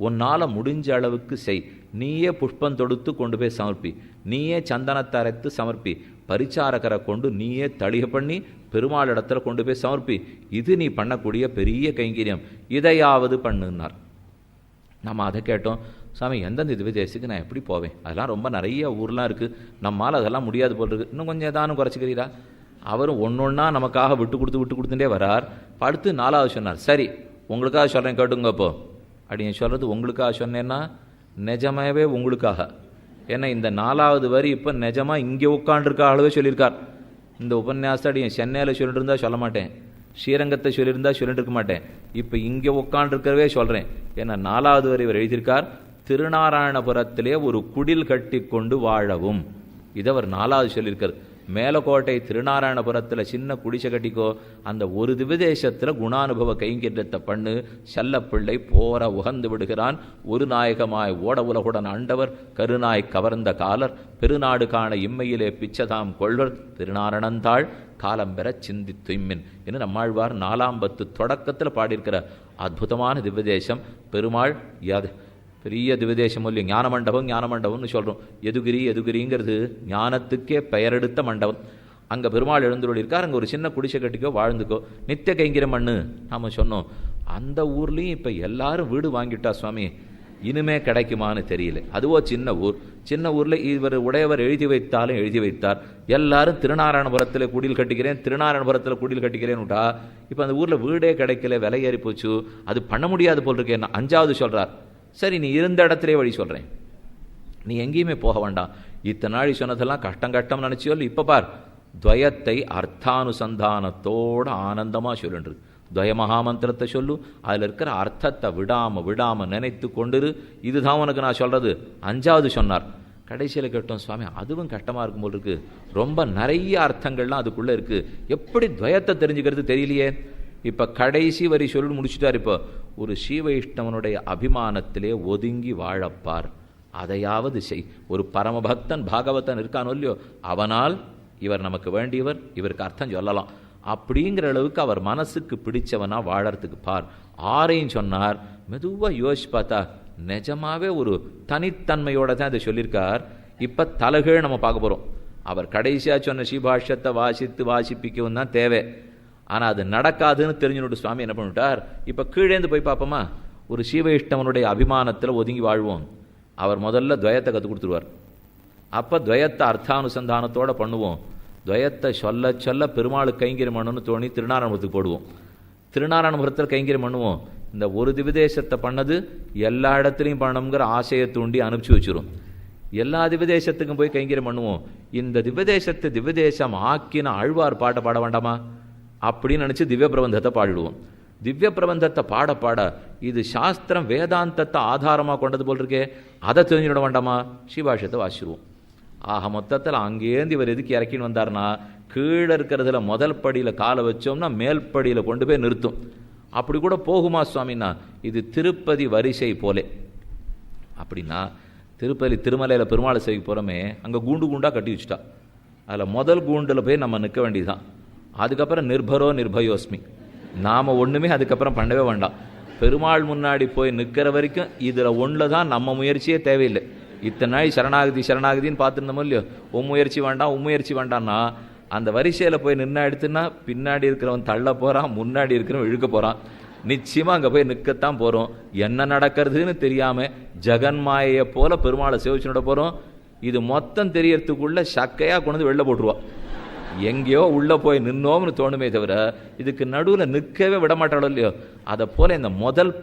உன்னால் முடிஞ்ச அளவுக்கு செய். நீயே புஷ்பம் தொடுத்து கொண்டு போய் சமர்ப்பி, நீயே சந்தனத்தை அரைத்து சமர்ப்பி, பரிச்சாரகரை கொண்டு நீயே தளிகை பண்ணி பெருமாள் இடத்துல கொண்டு போய் சமர்ப்பி. இது நீ பண்ணக்கூடிய பெரிய கைங்கரியம், இதையாவது பண்ணுன்னார். நம்ம அதை கேட்டோம். சாமி எந்தெந்த திவ்யதேசத்துக்கு நான் எப்படி போவேன்? அதெல்லாம் ரொம்ப நிறைய ஊர்லாம் இருக்குது, நம்மால் அதெல்லாம் முடியாது போல் இருக்குது, இன்னும் கொஞ்சம் ஏதானும் குறைச்சிக்கிறீரா? அவரும் ஒன்றொன்னா நமக்காக விட்டு கொடுத்துட்டே வரார். அடுத்து 4வது சொன்னார், சரி உங்களுக்காக சொல்கிறேன் கேட்டுங்க. இப்போ அப்படின்னு சொல்கிறது உங்களுக்காக சொன்னேன்னா நிஜமாகவே உங்களுக்காக. ஏன்னா இந்த 4வது வரி இப்போ நிஜமாக இங்கே உட்காண்டிருக்க அளவே சொல்லியிருக்கார். இந்த உபன்யாசத்தை அடி சென்னையில் சொல்லிட்டு இருந்தால் சொல்ல மாட்டேன், ஸ்ரீரங்கத்தை சொல்லியிருந்தா சொல்லிட்டு இருக்க மாட்டேன். இப்போ இங்கே உட்காண்டிருக்கிறவே சொல்கிறேன். ஏன்னா 4வது வரி இவர் எழுதியிருக்கார், திருநாராயணபுரத்திலே ஒரு குடில் கட்டி கொண்டு வாழவும். இதை அவர் 4வது சொல்லியிருக்கார். மேலக்கோட்டை திருநாராயணபுரத்தில் சின்ன குடிசை கட்டிக்கோ, அந்த ஒரு திவ்யதேசத்தில் குணானுபவ கைங்கரியத்தை பண்ணு, செல்லப்பிள்ளை போற உகந்து விடுகிறான். ஒரு நாயகமாய் ஓட உலகுடன் ஆண்டவர் கருநாய் கவர்ந்த காலர் பெருநாடு காண இம்மையிலே பிச்சதாம் கொள்வர் திருநாரணந்தாள் காலம் பெற சிந்தி துய்மின் என்று நம்மாழ்வார் 4ஆம் பத்து தொடக்கத்தில் பாடியிருக்கிற அற்புதமான திவ்யதேசம். பெருமாள் பெரிய திவ்யதேசம் இல்லையா, ஞான மண்டபம்னு சொல்கிறோம். எதுகிரிங்கிறது ஞானத்துக்கே பெயரெடுத்த மண்டபம். அங்கே பெருமாள் எழுந்துள்ளிருக்கார். அங்கே ஒரு சின்ன குடிசை கட்டிக்கோ, வாழ்ந்துக்கோ, நித்திய கைங்கிரம் பண்ணு நாம் சொன்னோம். அந்த ஊர்லேயும் இப்போ எல்லாரும் வீடு வாங்கிட்டா சுவாமி, இனிமே கிடைக்குமான்னு தெரியல. அதுவோ சின்ன ஊரில் இவர் உடையவர் எழுதி வைத்தார். எல்லாரும் திருநாராயணபுரத்தில் குடில் கட்டிக்கிறேன் விட்டா இப்போ அந்த ஊரில் வீடே கிடைக்கல, விலை ஏறி போச்சு, அது பண்ண முடியாது போல் இருக்கேன். 5வது சொல்கிறார், சரி நீ இருந்த இடத்துலே வழி சொல்கிறேன், நீ எங்கேயுமே போக வேண்டாம். இத்தனை நாளி சொன்னதெல்லாம் கஷ்டம் நினச்சியோ, இப்போ பார் துவயத்தை அர்த்தானுசந்தானத்தோடு ஆனந்தமாக சொல்லுன்று. துவய மகாமந்திரத்தை சொல்லு, அதில் இருக்கிற அர்த்தத்தை விடாமல் நினைத்து கொண்டிரு. இதுதான் உனக்கு நான் சொல்கிறது. 5வது சொன்னார். கடைசியில் கேட்டோம், சுவாமி அதுவும் கஷ்டமாக இருக்கும் போல் இருக்குது, ரொம்ப நிறைய அர்த்தங்கள்லாம் அதுக்குள்ளே இருக்குது, எப்படி துவயத்தை தெரிஞ்சுக்கிறது தெரியலையே. இப்போ கடைசி வரி சொல்லி முடிச்சுட்டார். இப்போ ஒரு ஸ்ரீவைஷ்ணவனுடைய அபிமானத்திலே ஒதுங்கி வாழப்பார், அதையாவது செய். ஒரு பரமபக்தன் பாகவதன் இருக்கானோ இல்லையோ, அவனால் இவர் நமக்கு வேண்டியவர், இவருக்கு அர்த்தம் சொல்லலாம் அப்படிங்கிற அளவுக்கு அவர் மனசுக்கு பிடிச்சவனா வாழறதுக்கு பார். 6ஐயும் சொன்னார். மெதுவாக யோசிச்சு பார்த்தா நிஜமாவே ஒரு தனித்தன்மையோட தான் இதை சொல்லியிருக்கார். இப்போ தலைகீழ் நம்ம பார்க்க போகிறோம். அவர் கடைசியாக சொன்ன ஸ்ரீபாஷ்யத்தை வாசிப்பிக்கவும் தான் தேவை. ஆனால் அது நடக்காதுன்னு தெரிஞ்சுட்டு சுவாமி என்ன பண்ணிவிட்டார், இப்போ கீழேந்து போய் பார்ப்போமா. ஒரு ஸ்ரீவைஷ்ணவனுடைய அபிமானத்தில் ஒதுங்கி வாழ்வோம். அவர் முதல்ல துவயத்தை கற்றுக் கொடுத்துருவார். அப்போ துவயத்தை அர்த்தானுசந்தானத்தோடு பண்ணுவோம். துவயத்தை சொல்ல பெருமாளுக்கு கைங்கரியம் பண்ணணும்னு தோணி திருநாராயணபுரத்துக்கு போடுவோம். திருநாராயணபுரத்தில் கைங்கரியம் பண்ணுவோம். இந்த ஒரு திவ்யதேசத்தை பண்ணது எல்லா இடத்துலையும் பண்ணணுங்கிற ஆசையை தூண்டி அனுப்பிச்சி வச்சிரும். எல்லா திவ்யதேசத்துக்கும் போய் கைங்கரியம் பண்ணுவோம். இந்த திவ்யதேசம் ஆக்கின ஆழ்வார் பாட்டை பாட வேண்டாமா அப்படின்னு நினச்சி திவ்ய பிரபந்தத்தை பாடிடுவோம். திவ்ய பிரபந்தத்தை பாட இது சாஸ்திரம் வேதாந்தத்தை ஆதாரமாக கொண்டது போல் இருக்கே, அதை தெரிஞ்சுட வேண்டாமா, ஸ்ரீபாஷ்யத்தை வாசிடுவோம். ஆக மொத்தத்தில் அங்கேருந்து இவர் எதுக்கு இறக்கின்னு வந்தார்னா, கீழே இருக்கிறதுல முதல் படியில் காலை வச்சோம்னா மேல் படியில் கொண்டு போய் நிறுத்தும். அப்படி கூட போகுமா சுவாமின்னா, இது திருப்பதி வரிசை போலே. அப்படின்னா திருமலையில் பெருமாளை செய்ய போகிறோமே, அங்கே கூண்டாக கட்டி வச்சுட்டா, அதில் முதல் கூண்டில் போய் நம்ம நிற்க வேண்டியதுதான். அதுக்கப்புறம் நிர்பயோஸ்மி, நாம் ஒன்றுமே அதுக்கப்புறம் பண்ணவே வேண்டாம். பெருமாள் முன்னாடி போய் நிற்கிற வரைக்கும் இதில் ஒன்றில் தான் நம்ம முயற்சியே தேவையில்லை. இத்தனை நாள் சரணாகதின்னு பார்த்துருந்தோமோ இல்லையோ, முயற்சி வேண்டாம்னா அந்த வரிசையில் போய் நின்னா எடுத்துன்னா பின்னாடி இருக்கிறவன் தள்ள போகிறான், முன்னாடி இருக்கிறவன் இழுக்க போகிறான். நிச்சயமாக அங்கே போய் நிற்கத்தான் போகிறோம். என்ன நடக்கிறதுன்னு தெரியாமல் ஜெகன்மாயை போல பெருமாளை சேவிச்சுட போகிறோம். இது மொத்தம் தெரியறதுக்குள்ள சக்கையாக கொண்டு வந்து வெளில போட்டுருவோம். எங்கேயோ உள்ளே போய் நின்னோம்னு தோணுமே தவிர இதுக்கு நடுவில் நிற்கவே விடமாட்டாளோ இல்லையோ. அதை போல இந்த முதல்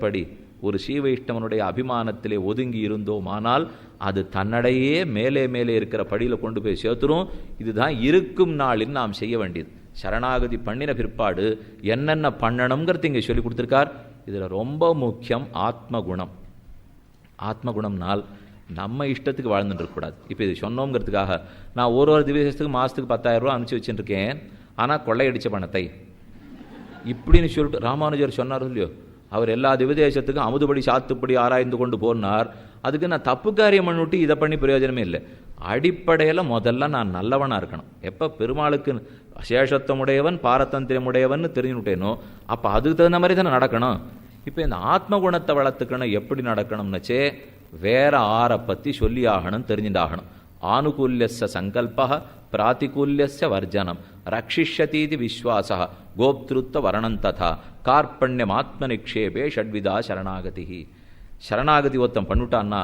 படி ஒரு ஸ்ரீவைஷ்ணவனுடைய அபிமானத்திலே ஒதுங்கி இருந்தோம், ஆனால் அது தன்னடையே மேலே இருக்கிற படியில் கொண்டு போய் சேர்த்துரும். இதுதான் இருக்கும் நாளில் நாம் செய்ய வேண்டியது. சரணாகதி பண்ணின பிற்பாடு என்னென்ன பண்ணணுங்கிறது இங்கே சொல்லி கொடுத்துருக்கார். இதில் ரொம்ப முக்கியம் ஆத்மகுணம்னால் நம்ம இஷ்டத்துக்கு வாழ்ந்துட்டு இருக்கக்கூடாது. இப்போ இது சொன்னோங்கிறதுக்காக நான் ஒரு திவ்யதேசத்துக்கு மாதத்துக்கு 10,000 ரூபா அனுப்பிச்சி வச்சுட்டுருக்கேன், ஆனால் கொள்ளையடித்த பணத்தை இப்படின்னு சொல்லிட்டு ராமானுஜர் சொன்னார் இல்லையோ, அவர் எல்லா திவ்யதேசத்துக்கும் அமுதுபடி சாத்துப்படி ஆராய்ந்து கொண்டு போனார். அதுக்கு நான் தப்பு காரியம் பண்ணிவிட்டு இதை பண்ணி பிரயோஜனமே இல்லை. அடிப்படையில் முதல்ல நான் நல்லவனாக இருக்கணும். எப்போ பெருமாளுக்கு சேஷத்துவமுடையவன் பாரதந்திரமுடையவன் தெரிஞ்சுட்டேனோ அப்போ அதுக்கு தகுந்த மாதிரி தானே நடக்கணும். இப்போ இந்த ஆத்ம குணத்தை வளர்த்துக்கணும். எப்படி நடக்கணும்னுச்சே வேற 6 பற்றி சொல்லி ஆகணும், தெரிஞ்சுட்டாகணும். ஆனுகூல்யஸ்ய சங்கல்ப பிராதிகூல்யஸ்ய வர்ஜனம் ரக்ஷிஷ்யதீதி விஸ்வாச கோப்திருத்த வரணம் ததா கார்பண்யம் ஆத்ம நிக்ஷேபே ஷட்விதா சரணாகதி. சரணாகதி ஒருத்தன் பண்ணிட்டான்னா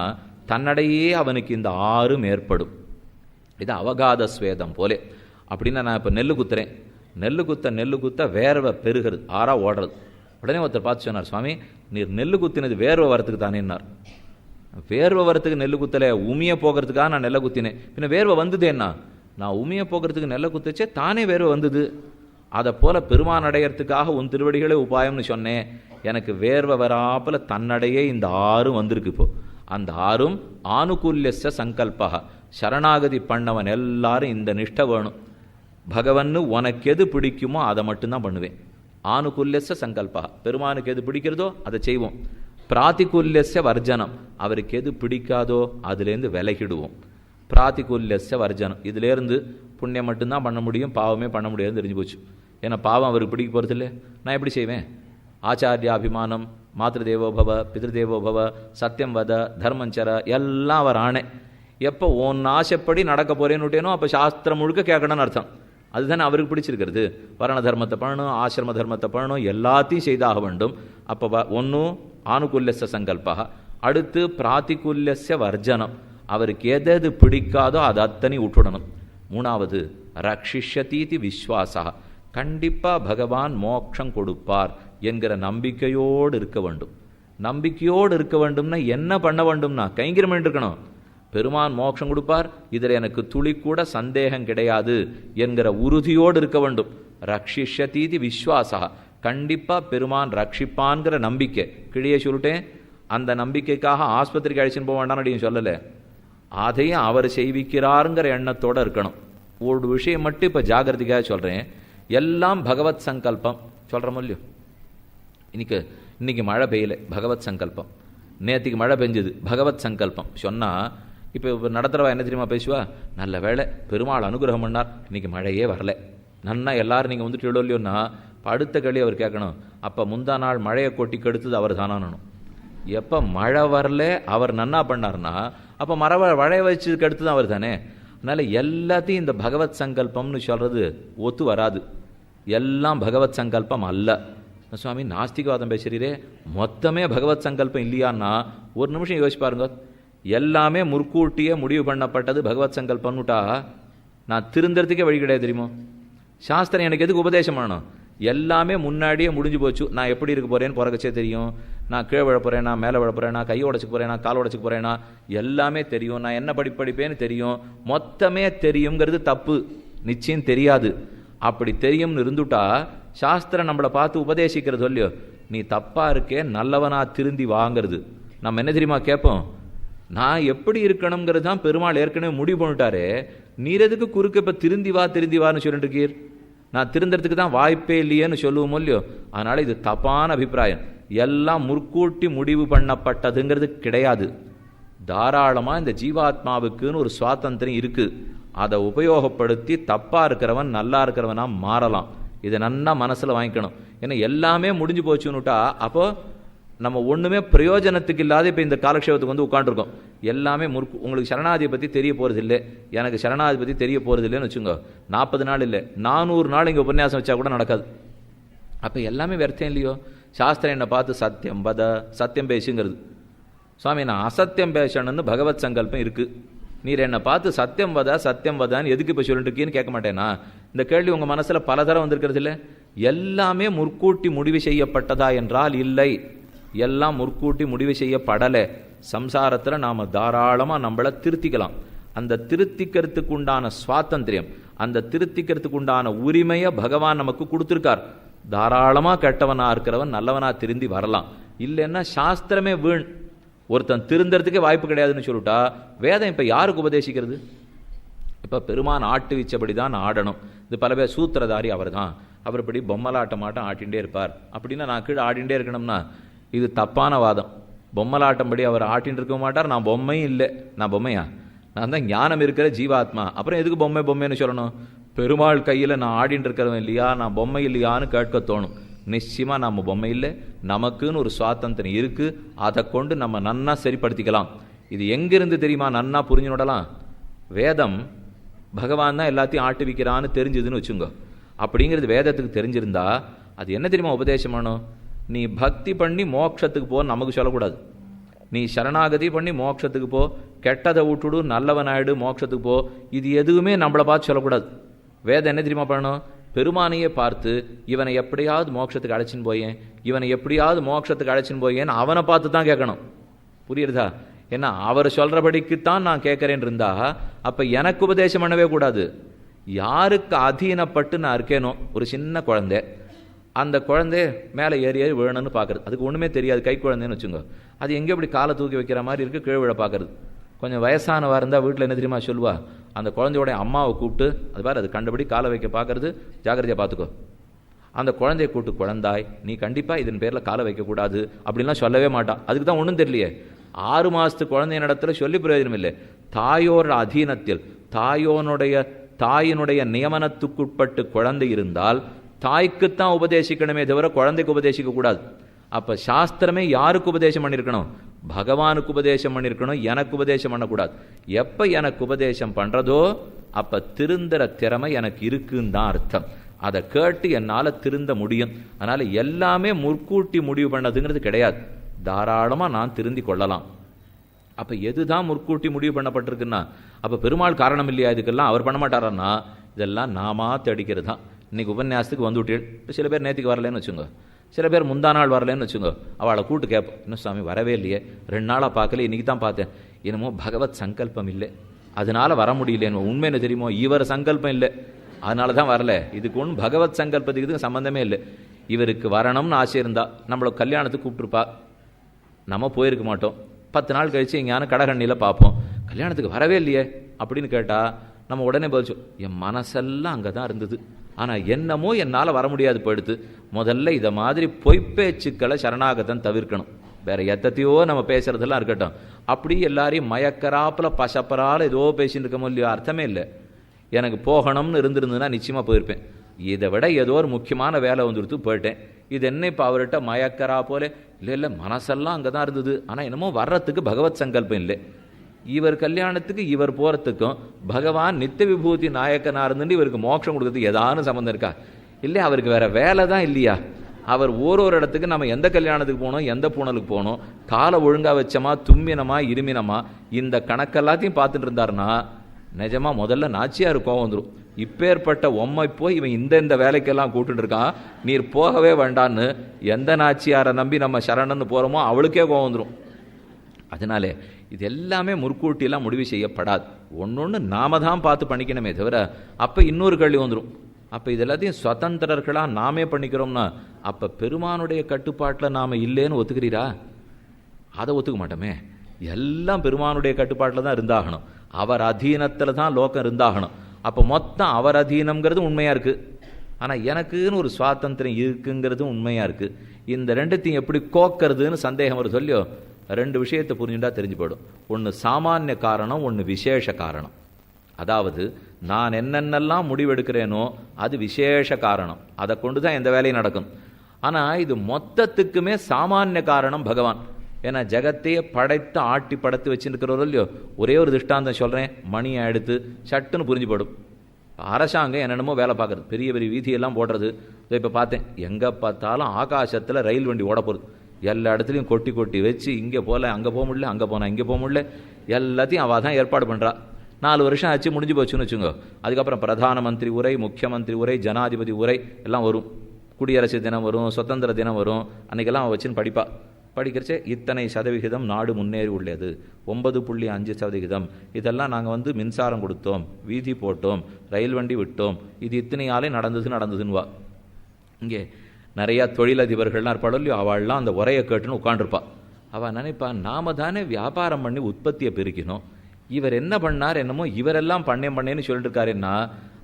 தன்னடையே அவனுக்கு இந்த 6 ஏற்படும். இது அவகாத ஸ்வேதம் போலே. அப்படின்னா நான் இப்போ நெல்லு குத்துறேன், நெல்லு குத்த வேர்வை பெருகிறது, ஆறாக ஓடுறது. உடனே ஒருத்தர் பார்த்து சொன்னார், சுவாமி நீர் நெல்லு குத்தினது வேர்வை வரத்துக்கு தானேன்னார். வேர்வை வரத்துக்கு நெல்லு குத்தலை, உமிய போகிறதுக்காக நான் நெல்லை குத்தினேன். பின்ன வேர்வை வந்ததேன்னா, நான் உமிய போகிறதுக்கு நெல்லை குத்திச்சே தானே வேர்வை வந்தது. அதை போல் பெருமான் அடையிறதுக்காக உன் திருவடிகளே உபாயம்னு சொன்னேன். எனக்கு வேர்வை வராப்பில் தன்னடையே இந்த 6 வந்திருக்கு. இப்போ அந்த 6 ஆனுகூல்யஸ்ய சங்கல்பா. சரணாகதி பண்ணவன் எல்லாரும் இந்த நிஷ்டை வேணும். பகவன்னு உனக்கு எது பிடிக்குமோ அதை மட்டும்தான் பண்ணுவேன். ஆனுகூல்யஸ்ய சங்கல்பா, பெருமானுக்கு எது பிடிக்கிறதோ அதை செய்வோம். பிராதிகூல்யஸ்ய வர்ஜனம், அவருக்கு எது பிடிக்காதோ அதுலேருந்து விலகிடுவோம். பிராதிகூல்யஸ்ய வர்ஜனம், இதுலேருந்து புண்ணியம் மட்டும்தான் பண்ண முடியும், பாவமே பண்ண முடியாதுன்னு தெரிஞ்சு போச்சு. ஏன்னா பாவம் அவருக்கு பிடிக்க போகிறது இல்லை. நான் எப்படி செய்வேன்? ஆச்சாரியாபிமானம், மாத்ருதேவோபவ, பிதிருதேவோபவ, சத்தியம் வத, தர்மஞ்சர எல்லாம் அவர் ஆணை. எப்போ உன் ஆசைப்படி நடக்க போறேன்னு விட்டேனோ அப்போ சாஸ்திரம் முழுக்க கேட்கணும்னு அர்த்தம். அதுதானே அவருக்கு பிடிச்சிருக்கிறது. வரண தர்மத்தை பண்ணணும், ஆசிரம தர்மத்தை பண்ணணும், எல்லாத்தையும் செய்தாக வேண்டும். அப்போ ஒன்றும் ஆனுகூல்யஸ்ய சங்கல்பா, அடுத்து பிராதிகூல்யஸ்ய வர்ஜனம், அவருக்கு எது பிடிக்காதோ அதை அத்தனை விட்டுடணும். 3வது ரக்ஷிஷ்யதீதி விஸ்வாசா, கண்டிப்பாக பகவான் மோட்சம் கொடுப்பார் என்கிற நம்பிக்கையோடு இருக்க வேண்டும். நம்பிக்கையோடு இருக்க வேண்டும்னா என்ன பண்ண வேண்டும்னா கைங்கரியம் இருக்கணும். பெருமான் மோட்சம் கொடுப்பார், இதில் எனக்கு துளி கூட சந்தேகம் கிடையாது என்கிற உறுதியோடு இருக்க வேண்டும். ரக்ஷிஷ்யதீதி விஸ்வாசா, கண்டிப்பாக பெருமான் ரட்சிப்பான்கிற நம்பிக்கை. கிழியே சொல்லிட்டேன், அந்த நம்பிக்கைக்காக ஆஸ்பத்திரிக்கு அழைச்சின்னு போக வேண்டாம்னு அப்படின்னு சொல்லலை. அதையும் அவர் செய்விக்கிறாருங்கிற எண்ணத்தோடு இருக்கணும். ஒரு விஷயம் மட்டும் இப்போ ஜாகிரதைக்காக சொல்கிறேன், எல்லாம் பகவத் சங்கல்பம் சொல்கிறோம் இல்லையோ. இன்னைக்கு மழை பெய்யலை, பகவத் சங்கல்பம். நேற்றுக்கு மழை பெஞ்சது, பகவத் சங்கல்பம் சொன்னால் இப்போ நடத்துகிறவா என்ன தெரியுமா பேசுவா? நல்ல வேளை பெருமாள் அனுகிரகம் பண்ணார், இன்றைக்கி மழையே வரல. நன்னா எல்லாரும் நீங்கள் வந்துட்டு இல்லையோன்னா அடுத்த களி அவர் கேட்கணும், அப்போ முந்தா நாள் மழையை கொட்டி கெடுத்தது அவர் தானானணும். எப்போ மழை வரல அவர் நன்னா பண்ணார்னா அப்போ மழையை வச்சு கெடுத்தது அவர் தானே. அதனால் எல்லாத்தையும் இந்த பகவத் சங்கல்பம்னு சொல்கிறது ஒத்து வராது. எல்லாம் பகவத் சங்கல்பம் அல்ல. சுவாமி நாஸ்திகவாதம் பேசுகிறீரே, மொத்தமே பகவத் சங்கல்பம் இல்லையான்னா ஒரு நிமிஷம் யோசிச்சு பாருங்க. எல்லாமே முற்கூட்டியே முடிவு பண்ணப்பட்டது பகவத் சங்கல்பம்னுட்டா நான் திருந்தறதுக்கே வழி கிடையாது தெரியுமோ. சாஸ்திரம் எனக்கு எதுக்கு உபதேசம் பண்ணணும்? எல்லாமே முன்னாடியே முடிஞ்சு போச்சு. நான் எப்படி இருக்க போகிறேன்னு பிறக்கச்சே தெரியும். நான் கீழே விழ போகிறேன்னா, மேலே விழ போகிறேன்னா, கையை உடச்சிக்க போகிறேன்னா, கால் உடச்சிக்க போகிறேன்னா எல்லாமே தெரியும். நான் என்ன படிப்பேன்னு தெரியும். மொத்தமே தெரியுங்கிறது தப்பு, நிச்சயம் தெரியாது. அப்படி தெரியும்னு இருந்துட்டா சாஸ்திரம் நம்மளை பார்த்து உபதேசிக்கிறது இல்லையோ, நீ தப்பாக இருக்கே நல்லவனா திருந்தி வாங்கிறது. நம்ம என்ன தெரியுமா கேட்போம்? நான் எப்படி இருக்கணுங்கிறது தான் பெருமாள் ஏற்கனவே முடிவு பண்ணிட்டாரு. நீர் எதுக்கு குறுக்க இப்போ திருந்தி வான்னு சொல்லிட்டு இருக்கீர்? நான் திருந்தறதுக்கு தான் வாய்ப்பே இல்லையேன்னு சொல்லுவோம் இல்லையோ. அதனால் இது தப்பான அபிப்பிராயம். எல்லாம் முற்கூட்டி முடிவு பண்ணப்பட்டதுங்கிறது கிடையாது. தாராளமாக இந்த ஜீவாத்மாவுக்குன்னு ஒரு சுவாதந்திரம் இருக்குது. அதை உபயோகப்படுத்தி தப்பாக இருக்கிறவன் நல்லா இருக்கிறவனா மாறலாம். இதை நன்னா மனசில் வாங்கிக்கணும். ஏன்னா எல்லாமே முடிஞ்சு போச்சுன்னுட்டா அப்போது நம்ம ஒன்றுமே பிரயோஜனத்துக்கு இல்லாத இப்போ இந்த காலக்ஷேபத்துக்கு வந்து உட்காந்துருக்கோம். எல்லாமே உங்களுக்கு சரணாதியை பற்றி தெரிய போகிறது இல்லை, எனக்கு சரணாதி பற்றி தெரிய போகிறது இல்லைன்னு வச்சுங்க. 40 நாள் இல்லை 400 நாள் இங்கே உபன்யாசம் வச்சா கூட நடக்காது. அப்போ எல்லாமே வியர்த்தம் இல்லையோ. சாஸ்திரம் என்னை பார்த்து சத்தியம் வத, சத்தியம் பேசுங்கிறது. சுவாமி நான் அசத்தியம் பேசணும்னு பகவத் சங்கல்பம் இருக்குது. நீர் என்னை பார்த்து சத்தியம் வதான்னு எதுக்கு இப்போ சொல்லிட்டு இருக்கீன்னு கேட்க மாட்டேனா? இந்த கேள்வி உங்கள் மனசில் பல தரம் வந்திருக்கிறது இல்லை. எல்லாமே முற்கூட்டி முடிவு செய்யப்பட்டதா என்றால் இல்லை. எல்லாம் முற்கூட்டி முடிவு செய்யப்படலை. சம்சாரத்தில் நாம் தாராளமாக நம்மளை திருத்திக்கலாம். அந்த திருத்திக்கிறதுக்கு உண்டான சுவாதந்திரியம், அந்த திருத்திக்கிறதுக்கு உண்டான உரிமையை பகவான் நமக்கு கொடுத்துருக்கார். தாராளமாக கெட்டவனாக இருக்கிறவன் நல்லவனாக திருந்தி வரலாம். இல்லைன்னா சாஸ்திரமே வீண். ஒருத்தன் திருந்தறதுக்கே வாய்ப்பு கிடையாதுன்னு சொல்லிட்டா வேதம் இப்போ யாருக்கு உபதேசிக்கிறது? இப்போ பெருமான் ஆட்டு வச்சபடி தான் ஆடணும். இது பல பேர் சூத்திரதாரி அவர் தான், அவர் இப்படி பொம்மலாட்டம் ஆட்டிகிட்டே இருப்பார் அப்படின்னா நான் கீழே ஆடிண்டே இருக்கணும்னா இது தப்பான வாதம். பொம்மலாட்டம்படி அவர் ஆட்டின்னு இருக்க மாட்டார். நான் பொம்மையும் இல்லை. நான் பொம்மையா? நான் தான் ஞானம் இருக்கிற ஜீவாத்மா. அப்புறம் எதுக்கு பொம்மைன்னு சொல்லணும்? பெருமாள் கையில் நான் ஆடின்னு இருக்கிறவன் இல்லையா, நான் பொம்மை இல்லையான்னு கேட்க தோணும். நிச்சயமாக நம்ம பொம்மை இல்லை, நமக்குன்னு ஒரு சுவாதந்திரம் இருக்குது. அதை கொண்டு நம்ம நன்னா சரிப்படுத்திக்கலாம். இது எங்கிருந்து தெரியுமா நன்னா புரிஞ்சுடலாம்? வேதம் பகவான் தான் எல்லாத்தையும் ஆட்டுவிக்கிறான்னு தெரிஞ்சுதுன்னு வச்சுங்க. அப்படிங்கிறது வேதத்துக்கு தெரிஞ்சிருந்தா அது என்ன தெரியுமா உபதேசம் பண்ணணும்? நீ பக்தி பண்ணி மோட்சத்துக்கு போன்னு நமக்கு சொல்லக்கூடாது. நீ சரணாகதி பண்ணி மோட்சத்துக்கு போ, கெட்டதை விட்டுடு, நல்லவனாயிடு, மோட்சத்துக்கு போ, இது எதுவுமே நம்மளை பார்த்து சொல்லக்கூடாது. வேதம் என்ன தெரியுமா பண்ணணும்? பெருமானையே பார்த்து இவனை எப்படியாவது மோட்சத்துக்கு அழைச்சின்னு போயேன், இவனை எப்படியாவது மோட்சத்துக்கு அழைச்சின்னு போயேன்னு அவனை பார்த்து தான் கேட்கணும். புரியுறதா? ஏன்னா அவர் சொல்கிறபடிக்குத்தான் நான் கேட்குறேன் இருந்தா அப்போ எனக்கு உபதேசம் பண்ணவே கூடாது. யாருக்கு அதீனப்பட்டு நான் இருக்கேனோ, ஒரு சின்ன குழந்தை, அந்த குழந்தை மேலே ஏறி ஏறி விழணும்னு பார்க்குறது, அதுக்கு ஒன்றுமே தெரியாது, கை குழந்தைன்னு வச்சுங்க, அது எங்கே இப்படி காலை தூக்கி வைக்கிற மாதிரி இருக்குது, கீழே விழ பார்க்குறது. கொஞ்சம் வயசானவா இருந்தால் வீட்டில் என்ன தெரியுமா சொல்லுவா? அந்த குழந்தையோட அம்மாவை கூப்பிட்டு, அது பாரு அது கண்டபடி காலை வைக்க பார்க்கறது, ஜாக்கிரதையாக பார்த்துக்கோ. அந்த குழந்தைய கூப்பிட்டு, குழந்தாய் நீ கண்டிப்பாக இதன் பேரில் காலை வைக்கக்கூடாது அப்படின்லாம் சொல்லவே மாட்டான். அதுக்கு தான் ஒன்றும் தெரியலையே. 6 மாதத்து குழந்தைய இடத்துல சொல்லி பிரயோஜனம் இல்லை. தாயோட அதீனத்தில், தாயினுடைய நியமனத்துக்குட்பட்டு குழந்தை இருந்தால் தாய்க்குத்தான் உபதேசிக்கணுமே தவிர குழந்தைக்கு உபதேசிக்க கூடாது. அப்ப சாஸ்திரமே யாருக்கு உபதேசம் பண்ணியிருக்கணும்? பகவானுக்கு உபதேசம் பண்ணியிருக்கணும், எனக்கு உபதேசம் பண்ணக்கூடாது. எப்ப எனக்கு உபதேசம் பண்றதோ அப்ப திருந்துற திறமை எனக்கு இருக்குன்னு தான் அர்த்தம். அதை கேட்டு என்னால் திருந்த முடியும். அதனால எல்லாமே முற்கூட்டி முடிவு பண்ணதுங்கிறது கிடையாது. தாராளமா நான் திருந்தி கொள்ளலாம். அப்ப எதுதான் முற்கூட்டி முடிவு பண்ணப்பட்டிருக்குன்னா அப்ப பெருமாள் காரணம் இல்லையா இதுக்கெல்லாம்? அவர் பண்ண மாட்டாரன்னா இதெல்லாம் நாமா தேடிக்கிறது தான். இன்னைக்கு உபன்யாசத்துக்கு வந்து விட்டீள், சில பேர் நேற்றுக்கு வரலன்னு வச்சுங்க, சில பேர் முந்தா நாள் வரலன்னு வச்சுங்க, அவளை கூட்டு கேட்போம், இன்னும் சுவாமி வரவே இல்லையே, 2 நாளாக பார்க்கல, இன்னைக்கு தான் பார்த்தேன், என்னமோ பகவத் சங்கல்பம் இல்லை அதனால வர முடியலன்னு. உண்மை என்ன தெரியுமோ? இவர் சங்கல்பம் இல்லை அதனால தான் வரல. இதுக்கு ஒன்றும் பகவத் சங்கல்பத்துக்கு இதுக்கு சம்மந்தமே இல்லை. இவருக்கு வரணும்னு ஆசை இருந்தா நம்மளை கல்யாணத்துக்கு கூப்பிட்டுருப்பா, நம்ம போயிருக்க மாட்டோம். 10 நாள் கழிச்சு எங்கேயான கடகண்ணியில் பார்ப்போம், கல்யாணத்துக்கு வரவே இல்லையே அப்படின்னு கேட்டால் நம்ம உடனே பதிச்சோம், என் மனசெல்லாம் அங்கே தான் இருந்தது, ஆனால் என்னமோ என்னால் வர முடியாது போயிடுத்து. முதல்ல இதை மாதிரி பொய்ப்பேச்சுக்களை சரணாகதன் தவிர்க்கணும். வேற எத்தையோ நம்ம பேசுறதெல்லாம் இருக்கட்டும், அப்படி எல்லாரையும் மயக்கராப்பில் பசப்பரால் ஏதோ பேசிட்டு இருக்கமோ இல்லையோ, அர்த்தமே இல்லை. எனக்கு போகணும்னு இருந்திருந்ததுன்னா நிச்சயமாக போயிருப்பேன். இதை விட ஏதோ ஒரு முக்கியமான வேலை வந்துடுத்து போயிட்டேன். இது என்ன இப்போ அவர்கிட்ட மயக்கரா போல? இல்லை மனசெல்லாம் அங்கே தான் இருந்தது, ஆனால் என்னமோ வர்றதுக்கு பகவத் சங்கல்பம் இல்லை. இவர் கல்யாணத்துக்கு இவர் போகிறதுக்கும் பகவான் நித்திய விபூதி நாயக்கனாக இருந்துட்டு இவருக்கு மோட்சம் கொடுக்கறதுக்கு ஏதானு சம்மந்தம் இருக்கா? இல்லை, அவருக்கு வேற வேலை தான் இல்லையா? அவர் ஒரு இடத்துக்கு நம்ம எந்த கல்யாணத்துக்கு போகணும், எந்த பூனலுக்கு போகணும், காலை ஒழுங்காக வச்சமா, தும்மினமா, இருமினமா, இந்த கணக்கெல்லாத்தையும் பார்த்துட்டு இருந்தாருன்னா நிஜமா முதல்ல நாச்சியார் கோவம் வந்துடும். இப்பேற்பட்ட உம்மை போய் இவன் இந்த வேலைக்கெல்லாம் கூட்டுட்டு இருக்கான், நீர் போகவே வேண்டான்னு எந்த நாச்சியாரை நம்பி நம்ம சரணன்னு போகிறோமோ அவளுக்கே கோவம் வந்துடும். அதனாலே இது எல்லாமே முற்கூட்டிலாம் முடிவு செய்யப்படாது. ஒன்று நாம தான் பார்த்து பண்ணிக்கணுமே தவிர அப்போ இன்னொரு கேள்வி வந்துடும். அப்போ இது எல்லாத்தையும் சுதந்திரர்களாக நாமே பண்ணிக்கிறோம்னா அப்போ பெருமானுடைய கட்டுப்பாட்டில் நாம் இல்லைன்னு ஒத்துக்கிறீரா? அதை ஒத்துக்க மாட்டோமே. எல்லாம் பெருமானுடைய கட்டுப்பாட்டில் தான் இருந்தாகணும், அவர் அதீனத்தில் தான் லோகம் இருந்தாகணும். அப்போ மொத்தம் அவர் அதீனம்ங்கிறது உண்மையாக இருக்குது, ஆனால் எனக்குன்னு ஒரு சுவாதந்திரம் இருக்குங்கிறது உண்மையாக இருக்குது. இந்த ரெண்டுத்தையும் எப்படி கோக்கிறதுன்னு சந்தேகம் ஒரு சொல்லியோ, 2 விஷயத்தை புரிஞ்சுட்டா தெரிஞ்சு போயிடும். ஒன்று சாமானிய காரணம், ஒன்று விசேஷ காரணம். அதாவது நான் என்னென்னலாம் முடிவெடுக்கிறேனோ அது விசேஷ காரணம், அதை கொண்டு தான் எந்த வேலையும் நடக்கும். ஆனால் இது மொத்தத்துக்குமே சாமானிய காரணம் பகவான். ஏன்னா ஜெகத்தையே படைத்து ஆட்டி படைத்து வச்சுருக்கிறவரோ இல்லையோ. ஒரே ஒரு திருஷ்டாந்தம் சொல்கிறேன், மணியை எடுத்து சட்டுன்னு புரிஞ்சு போடும். அரசாங்கம் என்னென்னமோ வேலை பார்க்குறது, பெரிய பெரிய வீதியெல்லாம் போடுறது. இப்போ பார்த்தேன், எங்கே பார்த்தாலும் ஆகாசத்தில் ரயில் வண்டி ஓட போகிறது, எல்லா இடத்துலையும் கொட்டி கொட்டி வச்சு இங்கே போகல அங்கே போக முடியல, அங்கே போனால் இங்கே போக முடியல, எல்லாத்தையும் அவள் தான் ஏற்பாடு பண்ணுறா. 4 வருஷம் ஆச்சு, முடிஞ்சு போச்சுன்னு வச்சுங்க. அதுக்கப்புறம் பிரதான மந்திரி உரை, முக்கியமந்திரி உரை, ஜனாதிபதி உரை எல்லாம் வரும். குடியரசு தினம் வரும், சுதந்திர தினம் வரும். அன்றைக்கெல்லாம் அவன் வச்சுன்னு படிப்பா. படிக்கிறச்சே இத்தனை சதவிகிதம் நாடு முன்னேறி உள்ளது, 9.5%. இதெல்லாம் நாங்கள் மின்சாரம் கொடுத்தோம், வீதி போட்டோம், ரயில் வண்டி விட்டோம், இது இத்தனையாலே நடந்ததுன்னுவா. இங்கே நிறையா தொழிலதிபர்கள்லாம் இருப்பாளோ இல்லையோ, அவள்லாம் அந்த உரையை கேட்டுன்னு உட்காண்டிருப்பா. அவள் நினைப்பா, நாம தானே வியாபாரம் பண்ணி உற்பத்தியை பெருக்கினோம், இவர் என்ன பண்ணார் என்னமோ இவரெல்லாம் பண்ணேன்னு சொல்லிட்டு இருக்காருன்னா.